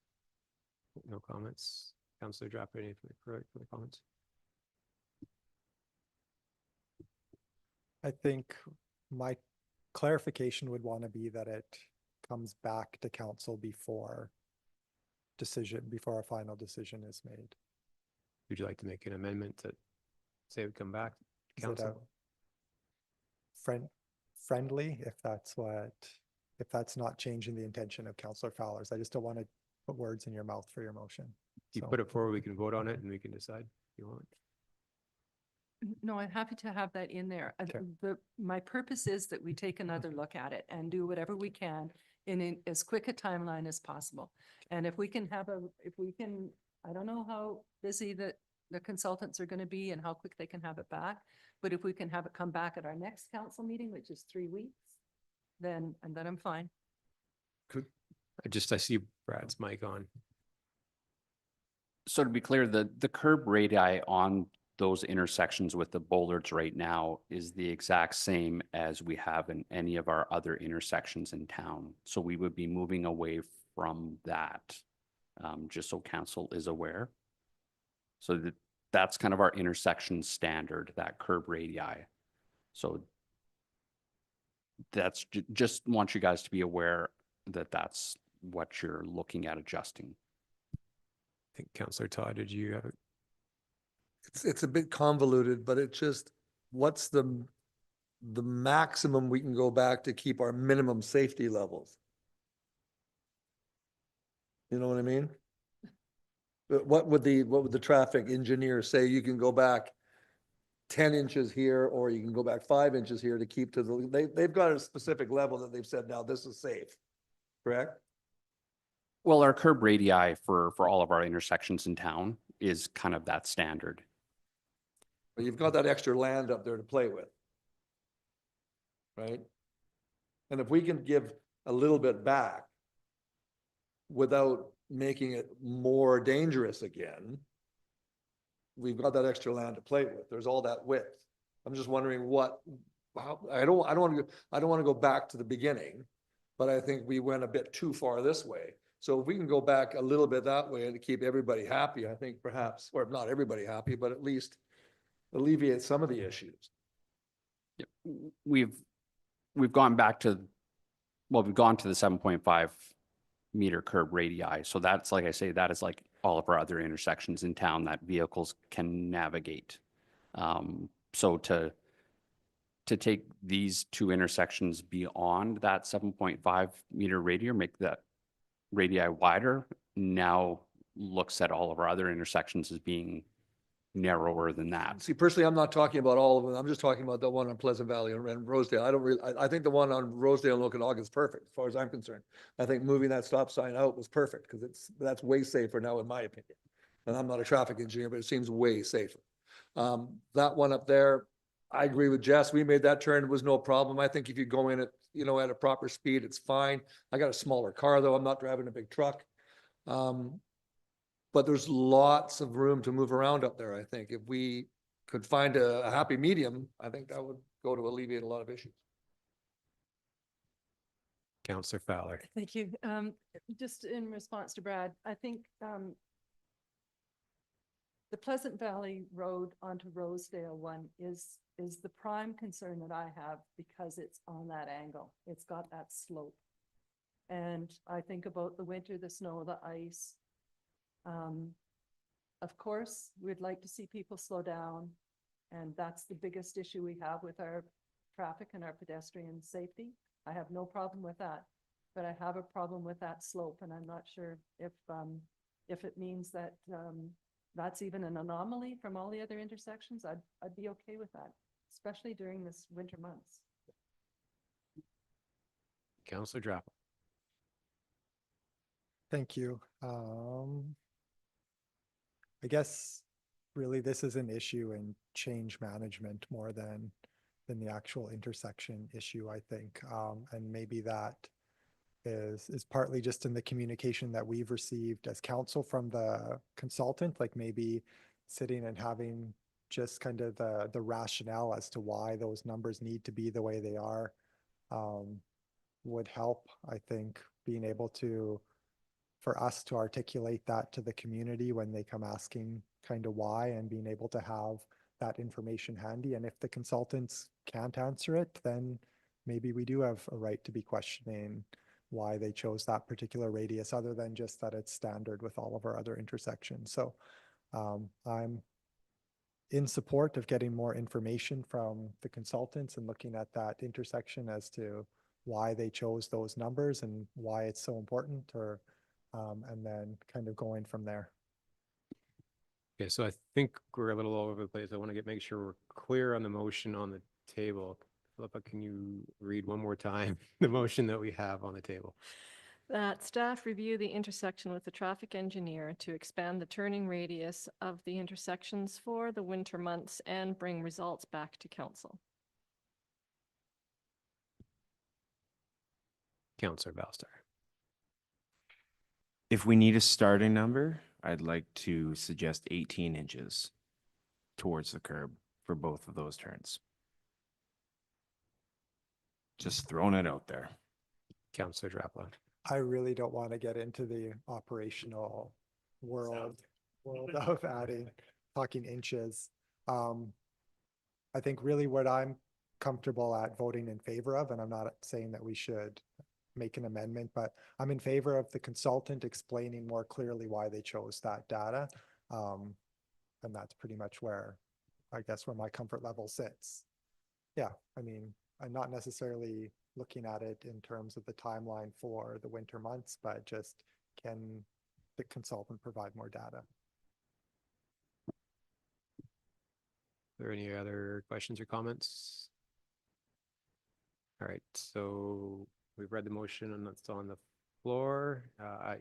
No comments. Councillor Draper, any further comments? I think my clarification would want to be that it comes back to council before a final decision is made. Would you like to make an amendment that say it would come back to Is it council? friendly, if that's not changing the intention of Councillor Fowler's. I just don't want to put words in your mouth for your motion. You So- put it forward, we can vote on it and we can decide if you want. No, I'm happy to have that in there. Okay. My purpose is that we take another look at it and do whatever we can in as quick a timeline as possible. And if we can I don't know how busy the consultants are going to be and how quick they can have it back, but if we can have it come back at our next council meeting, which is 3 weeks, then I'm fine. I see Brad's mic on. So to be clear, the curb radii on those intersections with the bollards right now is the exact same as we have in any of our other intersections in town. So we would be moving away from that, just so council is aware. So that's kind of our intersection standard, that curb radii. So that's just want you guys to be aware that that's what you're looking at adjusting. I think Councillor Todd, did you have it? It's a bit convoluted, but it just, what's the maximum we can go back to keep our minimum safety levels? You know what I mean? But what would the traffic engineer say? You can go back 10 inches here, or you can go back 5 inches here to keep to they've got a specific level that they've said, now this is safe, correct? Well, our curb radii for all of our intersections in town is kind of that standard. But you've got that extra land up there to play with. Right? And if we can give a little bit back without making it more dangerous again, we've got that extra land to play with. There's all that width. I'm just wondering I don't want to go back to the beginning, but I think we went a bit too far this way. So if we can go back a little bit that way and to keep everybody happy, I think perhaps, or not everybody happy, but at least alleviate some of the issues. We've gone back to, we've gone to the 7.5 meter curb radii. So that's, like I say, that is like all of our other intersections in town that vehicles can navigate. So to take these two intersections beyond that 7.5 meter radii, or make that radii wider, now looks at all of our other intersections as being narrower than that. See, personally, I'm not talking about all of them. I'm just talking about the one on Pleasant Valley and Rosedale. I think the one on Rosedale and Okanagan is perfect, as far as I'm concerned. I think moving that stop sign out was perfect, because that's way safer now, in my opinion. And I'm not a traffic engineer, but it seems way safer. That one up there, I agree with Jess. We made that turn. It was no problem. I think if you go in at, at a proper speed, it's fine. I got a smaller car though. I'm not driving a big truck. But there's lots of room to move around up there. I think if we could find a happy medium, I think that would go to alleviate a lot of issues. Counselor Fowler. Thank you. Just in response to Brad, I think the Pleasant Valley Road onto Rosedale one is the prime concern that I have because it's on that angle. It's got that slope. And I think about the winter, the snow, the ice. Of course, we'd like to see people slow down. And that's the biggest issue we have with our traffic and our pedestrian safety. I have no problem with that. But I have a problem with that slope, and I'm not sure if it means that that's even an anomaly from all the other intersections. I'd be okay with that, especially during this winter months. Counselor Drappel. Thank you. I guess really this is an issue in change management more than the actual intersection issue, I think. And maybe that is partly just in the communication that we've received as council from the consultant, like maybe sitting and having just kind of the rationale as to why those numbers need to be the way they are would help. I think being able to, for us to articulate that to the community when they come asking kind of why, and being able to have that information handy. And if the consultants can't answer it, then maybe we do have a right to be questioning why they chose that particular radius, other than just that it's standard with all of our other intersections. So I'm in support of getting more information from the consultants and looking at that intersection as to why they chose those numbers and why it's so important, or and then kind of going from there. Okay, so I think we're a little all over the place. I want to make sure we're clear on the motion on the table. Philippa, can you read one more time the motion that we have on the table? That staff review the intersection with the traffic engineer to expand the turning radius of the intersections for the winter months and bring results back to council. Counselor Valstar. If we need a starting number, I'd like to suggest 18 inches towards the curb for both of those turns. Just throwing it out there. Counselor Drappel. I really don't want to get into the operational world of talking inches. I think really what I'm comfortable at voting in favor of, and I'm not saying that we should make an amendment, but I'm in favor of the consultant explaining more clearly why they chose that data. And that's pretty much where, I guess, where my comfort level sits. Yeah, I mean, I'm not necessarily looking at it in terms of the timeline for the winter months, but just can the consultant provide more data? Are there any other questions or comments? All right, so we've read the motion and it's on the floor. I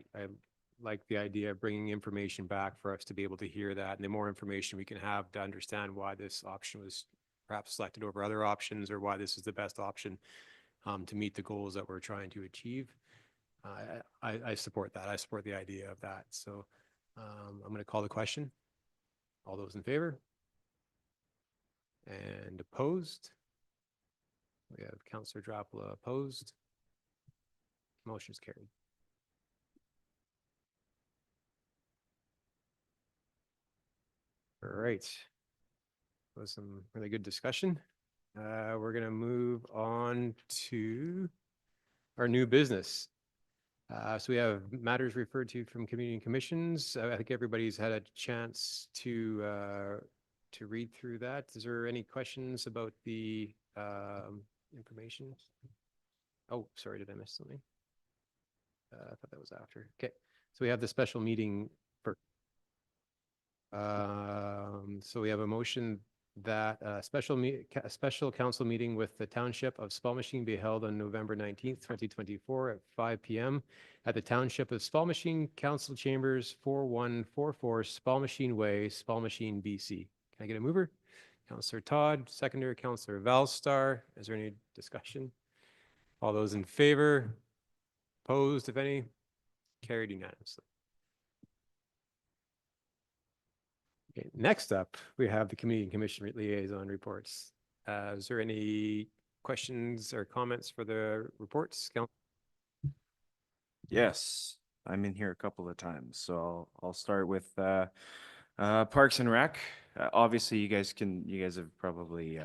like the idea of bringing information back for us to be able to hear that, and the more information we can have to understand why this option was perhaps selected over other options, or why this is the best option to meet the goals that we're trying to achieve. I support that. I support the idea of that. So I'm going to call the question. All those in favor? And opposed? We have Councillor Drappel opposed. Motion is carried. All right. That was some really good discussion. We're going to move on to our new business. So we have matters referred to from community and commissions. I think everybody's had a chance to read through that. Is there any questions about the information? Oh, sorry, did I miss something? I thought that was after. Okay, so we have the special meeting for. So we have a motion that a special council meeting with the Township of Spalmachine be held on November 19th, 2024 at 5 p.m. at the Township of Spalmachine Council Chambers, 4144 Spalmachine Way, Spalmachine, BC. Can I get a mover? Councillor Todd, seconder, Councillor Valstar. Is there any discussion? All those in favor? Opposed, if any? Carried unanimously. Okay, next up, we have the Committee and Commission liaison reports. Is there any questions or comments for the reports? Yes, I'm in here a couple of times, so I'll start with Parks and Rec. Obviously, you guys have probably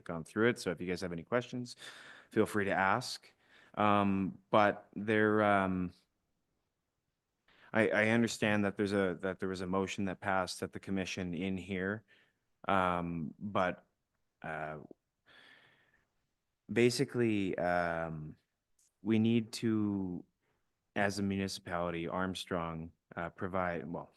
gone through it, so if you guys have any questions, feel free to ask. But I understand that there was a motion that passed at the commission in here. But basically, we need to, as a municipality, Armstrong provide, well,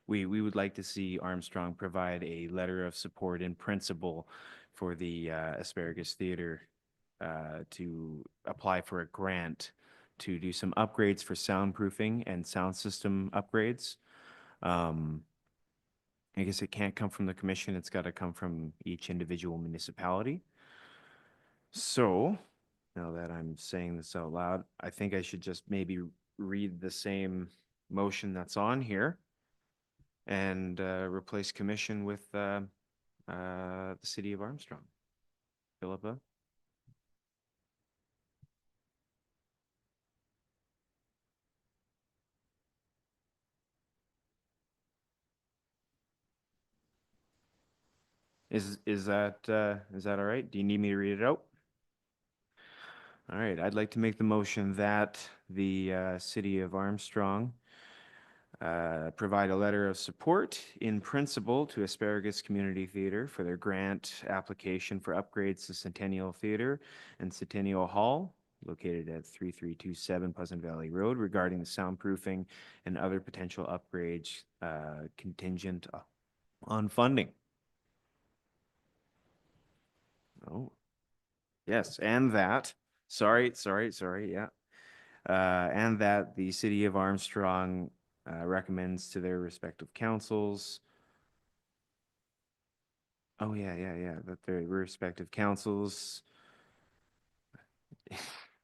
we would like to see Armstrong provide a letter of support in principle for the Asparagus Theater to apply for a grant to do some upgrades for soundproofing and sound system upgrades. I guess it can't come from the commission, it's got to come from each individual municipality. So, now that I'm saying this out loud, I think I should just maybe read the same motion that's on here and replace commission with the city of Armstrong. Philippa? Is that all right? Do you need me to read it out? All right, I'd like to make the motion that the city of Armstrong provide a letter of support in principle to Asparagus Community Theater for their grant application for upgrades to Centennial Theater and Centennial Hall located at 3327 Pleasant Valley Road regarding the soundproofing and other potential upgrades contingent on funding. Oh, yes, and that, sorry, yeah. And that the city of Armstrong recommends to their respective councils. Oh, yeah, that their respective councils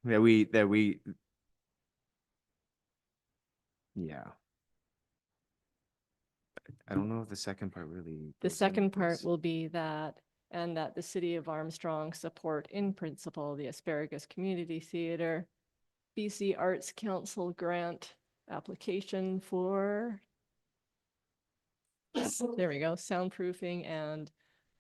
that we, yeah. I don't know if the second part really. The goes second into part this. will be that, and that the city of Armstrong support in principle the Asparagus Community Theater, BC Arts Council grant application for, there we go, soundproofing and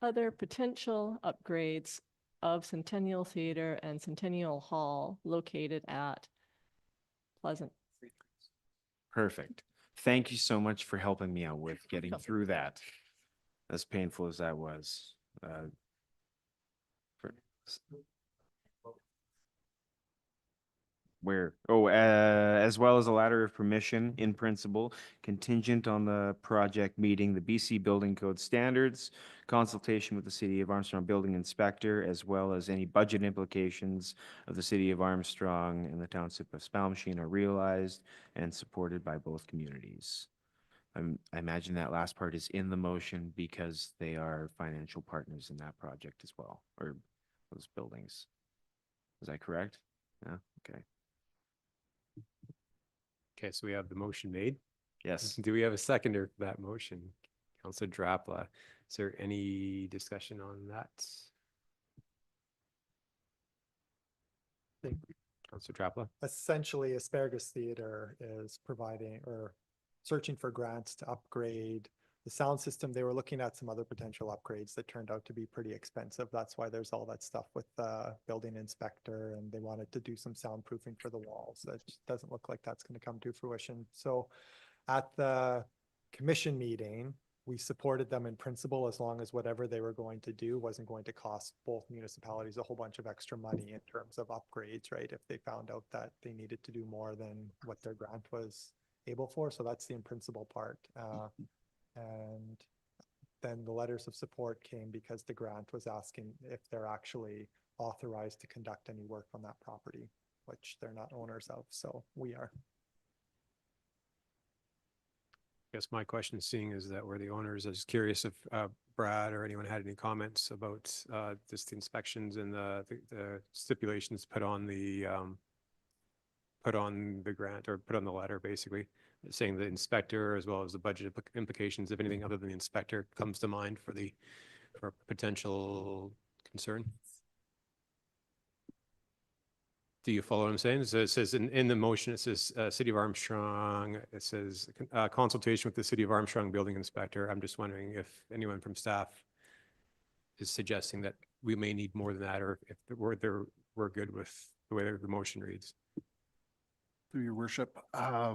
other potential upgrades of Centennial Theater and Centennial Hall located at Pleasant. Perfect. Thank you so much for helping me out with getting through that. As painful as that was. For- Where? Oh, as well as a letter of permission in principle contingent on the project meeting the BC Building Code standards, consultation with the City of Armstrong Building Inspector, as well as any budget implications of the City of Armstrong and the Township of Spalmachine are realized and supported by both communities. I imagine that last part is in the motion because they are financial partners in that project as well, or those buildings. Is that correct? Yeah, okay. Okay, so we have the motion made. Yes. Do we have a seconder for that motion? Councilor Drapla, is there any discussion on that? Councilor Drapla? Essentially, Asparagus Theater is providing or searching for grants to upgrade the sound system. They were looking at some other potential upgrades that turned out to be pretty expensive. That's why there's all that stuff with the building inspector, and they wanted to do some soundproofing for the walls. That just doesn't look like that's going to come to fruition. So at the commission meeting, we supported them in principle as long as whatever they were going to do wasn't going to cost both municipalities a whole bunch of extra money in terms of upgrades, right? If they found out that they needed to do more than what their grant was able for. So that's the in principle part. And then the letters of support came because the grant was asking if they're actually authorized to conduct any work on that property, which they're not owners of. So we are. I guess my question seeing is that we're the owners. I was just curious if Brad or anyone had any comments about just the inspections and the stipulations put on the grant or put on the letter, basically saying the inspector as well as the budget implications, if anything other than the inspector comes to mind for potential concern. Do you follow what I'm saying? So it says in the motion, it says City of Armstrong, it says consultation with the City of Armstrong Building Inspector. I'm just wondering if anyone from staff is suggesting that we may need more than that, or if we're good with the way the motion reads. Through your worship, I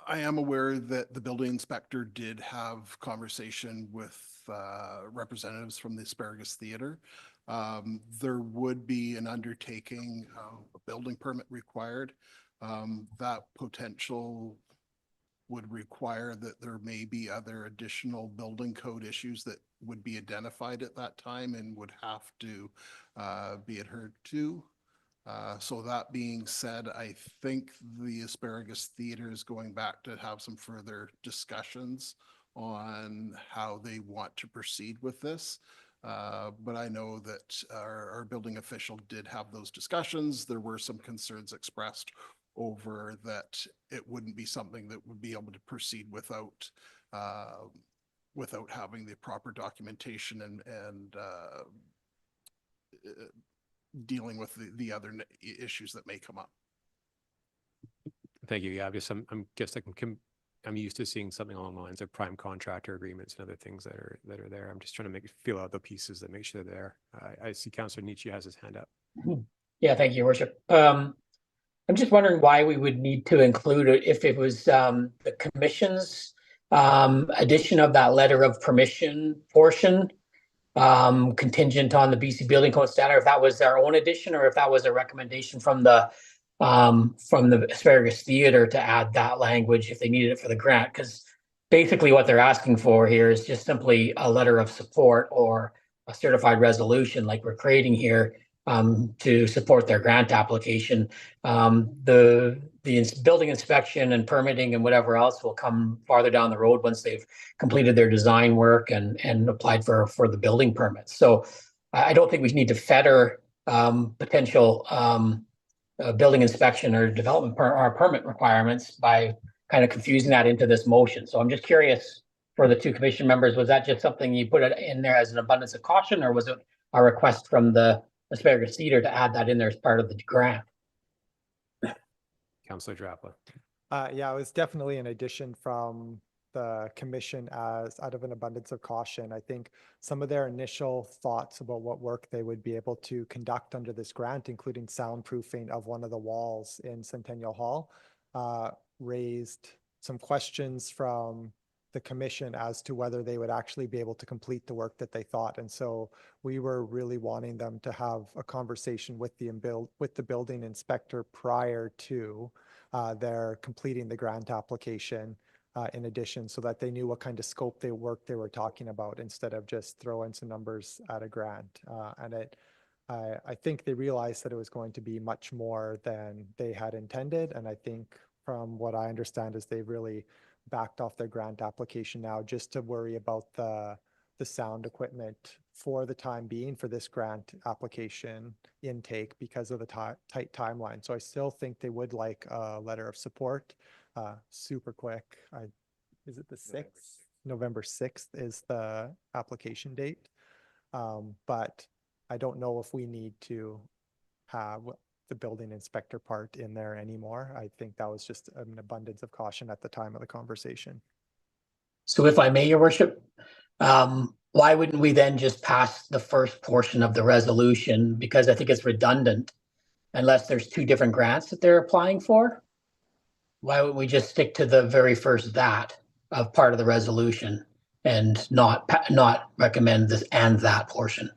am aware that the building inspector did have conversation with representatives from the Asparagus Theatre. There would be an undertaking, a building permit required. That potential would require that there may be other additional building code issues that would be identified at that time and would have to be adhered to. So that being said, I think the Asparagus Theatre is going back to have some further discussions on how they want to proceed with this. But I know that our building official did have those discussions. There were some concerns expressed over that it wouldn't be something that would be able to proceed without having the proper documentation and dealing with the other issues that may come up. Thank you. Yeah, I'm used to seeing something along the lines of prime contractor agreements and other things that are there. I'm just trying to feel out the pieces that make sure they're there. I see Councillor Nietzsche has his hand up. Yeah, thank you, Your Worship. I'm just wondering why we would need to include it if it was the commission's addition of that letter of permission portion, contingent on the BC Building Code standard, if that was our own addition or if that was a recommendation from the Asparagus Theatre to add that language if they needed it for the grant. Because basically what they're asking for here is just simply a letter of support or a certified resolution like we're creating here to support their grant application. The building inspection and permitting and whatever else will come farther down the road once they've completed their design work and applied for the building permits. So I don't think we need to fetter potential building inspection or development or permit requirements by kind of confusing that into this motion. So I'm just curious for the two commission members, was that just something you put it in there as an abundance of caution, or was it a request from the Asparagus Theatre to add that in there as part of the grant? Councillor Drapla. Yeah, it was definitely an addition from the commission as out of an abundance of caution. I think some of their initial thoughts about what work they would be able to conduct under this grant, including soundproofing of one of the walls in Centennial Hall, raised some questions from the commission as to whether they would actually be able to complete the work that they thought. And so we were really wanting them to have a conversation with the building inspector prior to their completing the grant application in addition, so that they knew what kind of scope they were talking about instead of just throwing some numbers at a grant. I think they realized that it was going to be much more than they had intended. And I think from what I understand is they've really backed off their grant application now just to worry about the sound equipment for the time being for this grant application intake because of the tight timeline. So I still think they would like a letter of support super quick. Is it the 6th? November 6th is the application date. But I don't know if we need to have the building inspector part in there anymore. I think that was just an abundance of caution at the time of the conversation. So if I may, Your Worship, why wouldn't we then just pass the first portion of the resolution? Because I think it's redundant unless there's two different grants that they're applying for. Why would we just stick to the very first that of part of the resolution and not recommend this and that portion?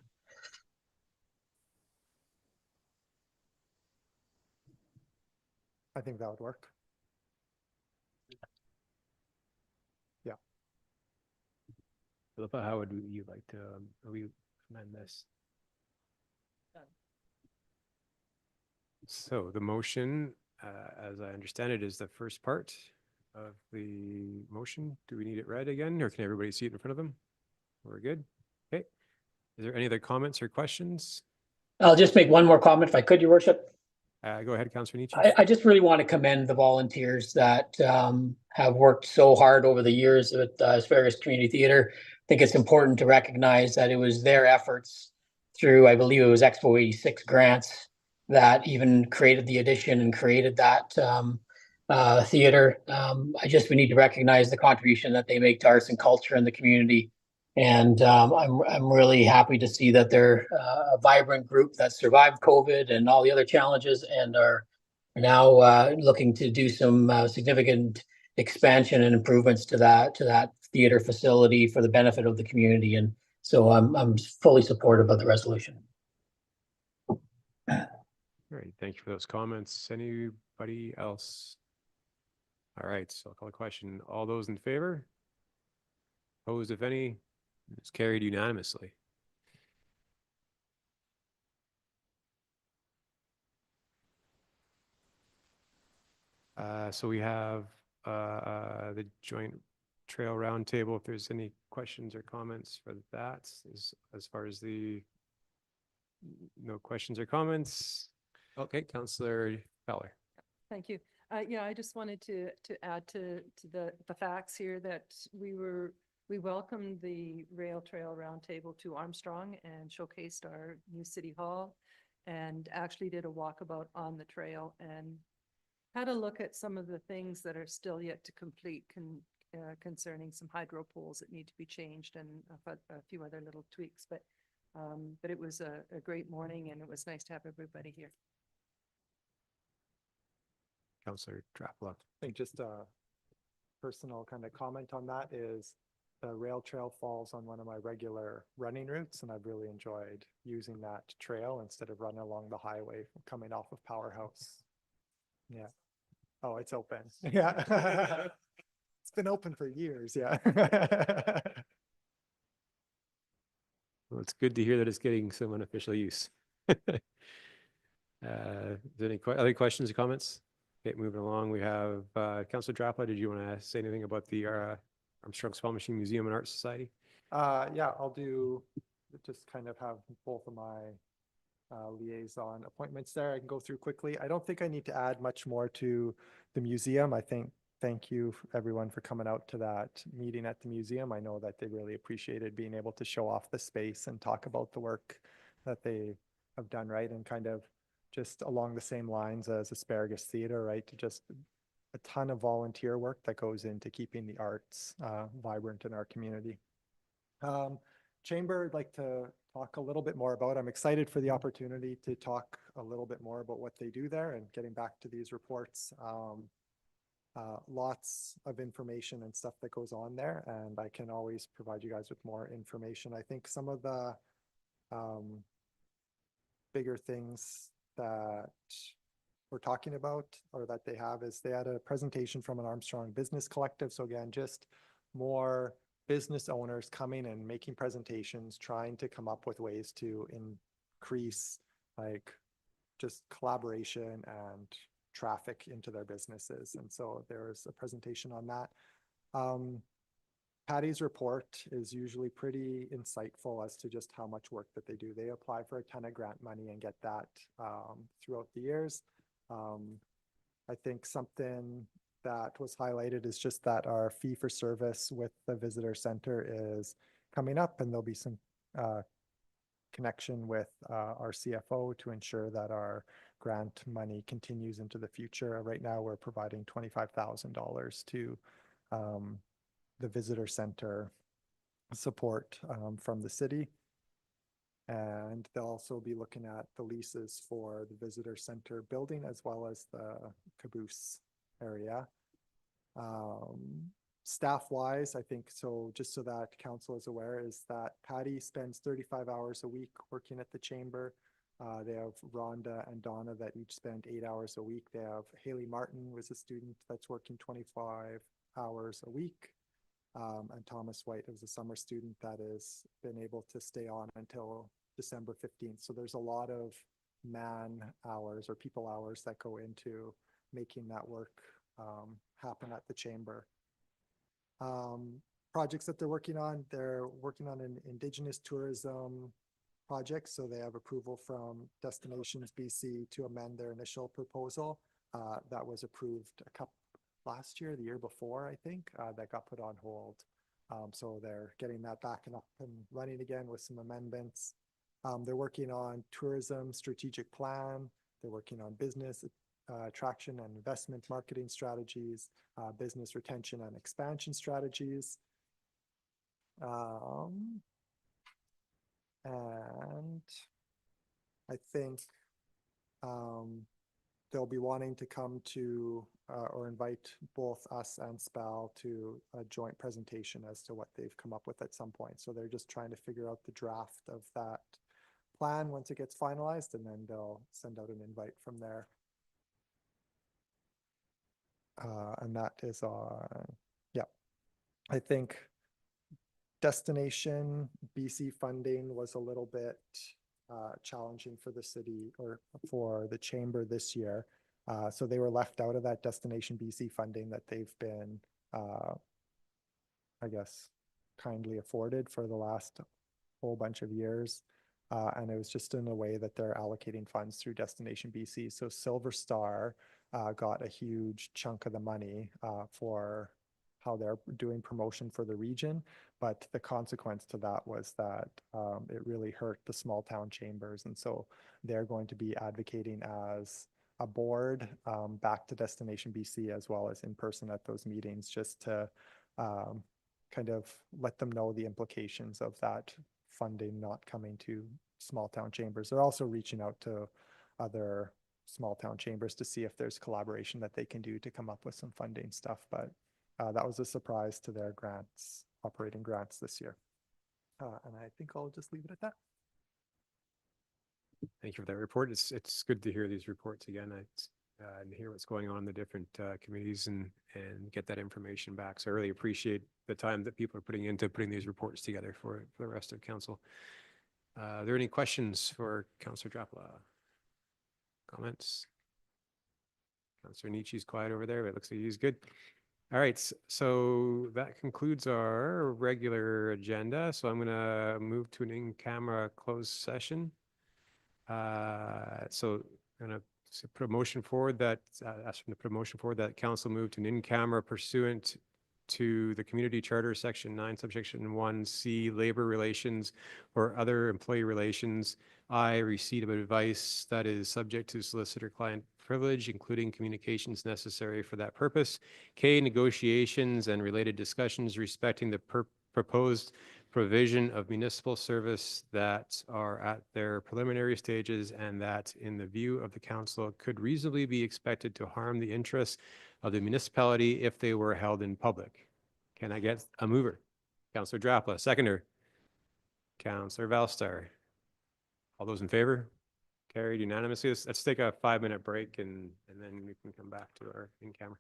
I think that would work. Yeah. Philippa, how would you like to amend this? Done. So the motion, as I understand it, is the first part of the motion. Do we need it read again, or can everybody see it in front of them? We're good. Okay. Is there any other comments or questions? I'll just make one more comment if I could, Your Worship. Go ahead, Councillor Nietzsche. I just really want to commend the volunteers that have worked so hard over the years at Asparagus Community Theatre. I think it's important to recognize that it was their efforts through, I believe it was Expo 86 grants, that even created the addition and created that theater. We need to recognize the contribution that they make to arts and culture in the community. And I'm really happy to see that they're a vibrant group that survived COVID and all the other challenges and are now looking to do some significant expansion and improvements to that theater facility for the benefit of the community. And so I'm fully supportive of the resolution. All right, thank you for those comments. Anybody else? All right, so I'll call the question. All those in favor? Opposed, if any? It's carried unanimously. So we have the joint trail roundtable. If there's any questions or comments for that, as far as no questions or comments. Okay, Councillor Fowler. Thank you. Yeah, I just wanted to add to the facts here that we welcomed the Rail Trail Roundtable to Armstrong and showcased our new City Hall and actually did a walkabout on the trail and had a look at some of the things that are still yet to complete concerning some hydro poles that need to be changed and a few other little tweaks. But it was a great morning and it was nice to have everybody here. Councillor Drapla. I think just a personal kind of comment on that is the rail trail falls on one of my regular running routes, and I've really enjoyed using that trail instead of running along the highway coming off of Powerhouse. Yeah. Oh, it's open. Yeah. It's been open for years. Yeah. Well, it's good to hear that it's getting some unofficial use. Is there any other questions or comments? Okay, moving along, we have Councillor Drapla. Did you want to say anything about the Armstrong Small Machine Museum and Art Society? Yeah, I'll just kind of have both of my liaison appointments there. I can go through quickly. I don't think I need to add much more to the museum. Thank you everyone for coming out to that meeting at the museum. I know that they really appreciated being able to show off the space and talk about the work that they have done, right? And kind of just along the same lines as Asparagus Theater, right? Just a ton of volunteer work that goes into keeping the arts vibrant in our community. Chamber, I'd like to talk a little bit more about. I'm excited for the opportunity to talk a little bit more about what they do there and getting back to these reports. Lots of information and stuff that goes on there, and I can always provide you guys with more information. I think some of the bigger things that we're talking about or that they have is they had a presentation from an Armstrong Business Collective. So again, just more business owners coming and making presentations, trying to come up with ways to increase like just collaboration and traffic into their businesses. And so there's a presentation on that. Patty's report is usually pretty insightful as to just how much work that they do. They apply for a ton of grant money and get that throughout the years. I think something that was highlighted is just that our fee for service with the visitor center is coming up, and there'll be some connection with our CFO to ensure that our grant money continues into the future. Right now, we're providing $25,000 to the visitor center support from the city. And they'll also be looking at the leases for the visitor center building as well as the caboose area. Staff-wise, I think, so just so that council is aware, is that Patty spends 35 hours a week working at the chamber. They have Rhonda and Donna that each spend 8 hours a week. They have Haley Martin, was a student that's working 25 hours a week. And Thomas White is a summer student that has been able to stay on until December 15th. So there's a lot of man hours or people hours that go into making that work happen at the chamber. Projects that they're working on an Indigenous tourism project. So they have approval from Destinations BC to amend their initial proposal. That was approved last year, the year before, I think, that got put on hold. So they're getting that back and up and running again with some amendments. They're working on tourism strategic plan. They're working on business attraction and investment marketing strategies, business retention and expansion strategies. And I think they'll be wanting to come to or invite both us and SPAL to a joint presentation as to what they've come up with at some point. So they're just trying to figure out the draft of that plan once it gets finalized, and then they'll send out an invite from there. And that is yeah, I think Destination BC funding was a little bit challenging for the city or for the chamber this year. So they were left out of that Destination BC funding that they've been, I guess, kindly afforded for the last whole bunch of years. And it was just in a way that they're allocating funds through Destination BC. So Silver Star got a huge chunk of the money for how they're doing promotion for the region. But the consequence to that was that it really hurt the small town chambers. And so they're going to be advocating as a board back to Destination BC, as well as in person at those meetings, just to kind of let them know the implications of that funding not coming to small town chambers. They're also reaching out to other small town chambers to see if there's collaboration that they can do to come up with some funding stuff. But that was a surprise to their grants, operating grants this year. And I think I'll just leave it at that. Thank you for that report. It's good to hear these reports again. And hear what's going on in the different committees and get that information back. So I really appreciate the time that people are putting into putting these reports together for the rest of council. Are there any questions for Councillor Drapla? Comments? Councillor Nietzsche's quiet over there, but it looks like he's good. All right, so that concludes our regular agenda. So I'm going to move to an in-camera closed session. So I'm going to put a motion forward that, ask them to put a motion forward that council move to an in-camera pursuant to the Community Charter, Section 9, Subsection 1C, Labor Relations or other employee relations. I, receipt of advice that is subject to solicitor-client privilege, including communications necessary for that purpose. K, negotiations and related discussions respecting the proposed provision of municipal service that are at their preliminary stages and that, in the view of the council, could reasonably be expected to harm the interests of the municipality if they were held in public. Can I get a mover? Councillor Drapla, seconder. Councillor Valstar. All those in favor? Carried unanimously. Let's take a 5-minute break and then we can come back to our in-camera.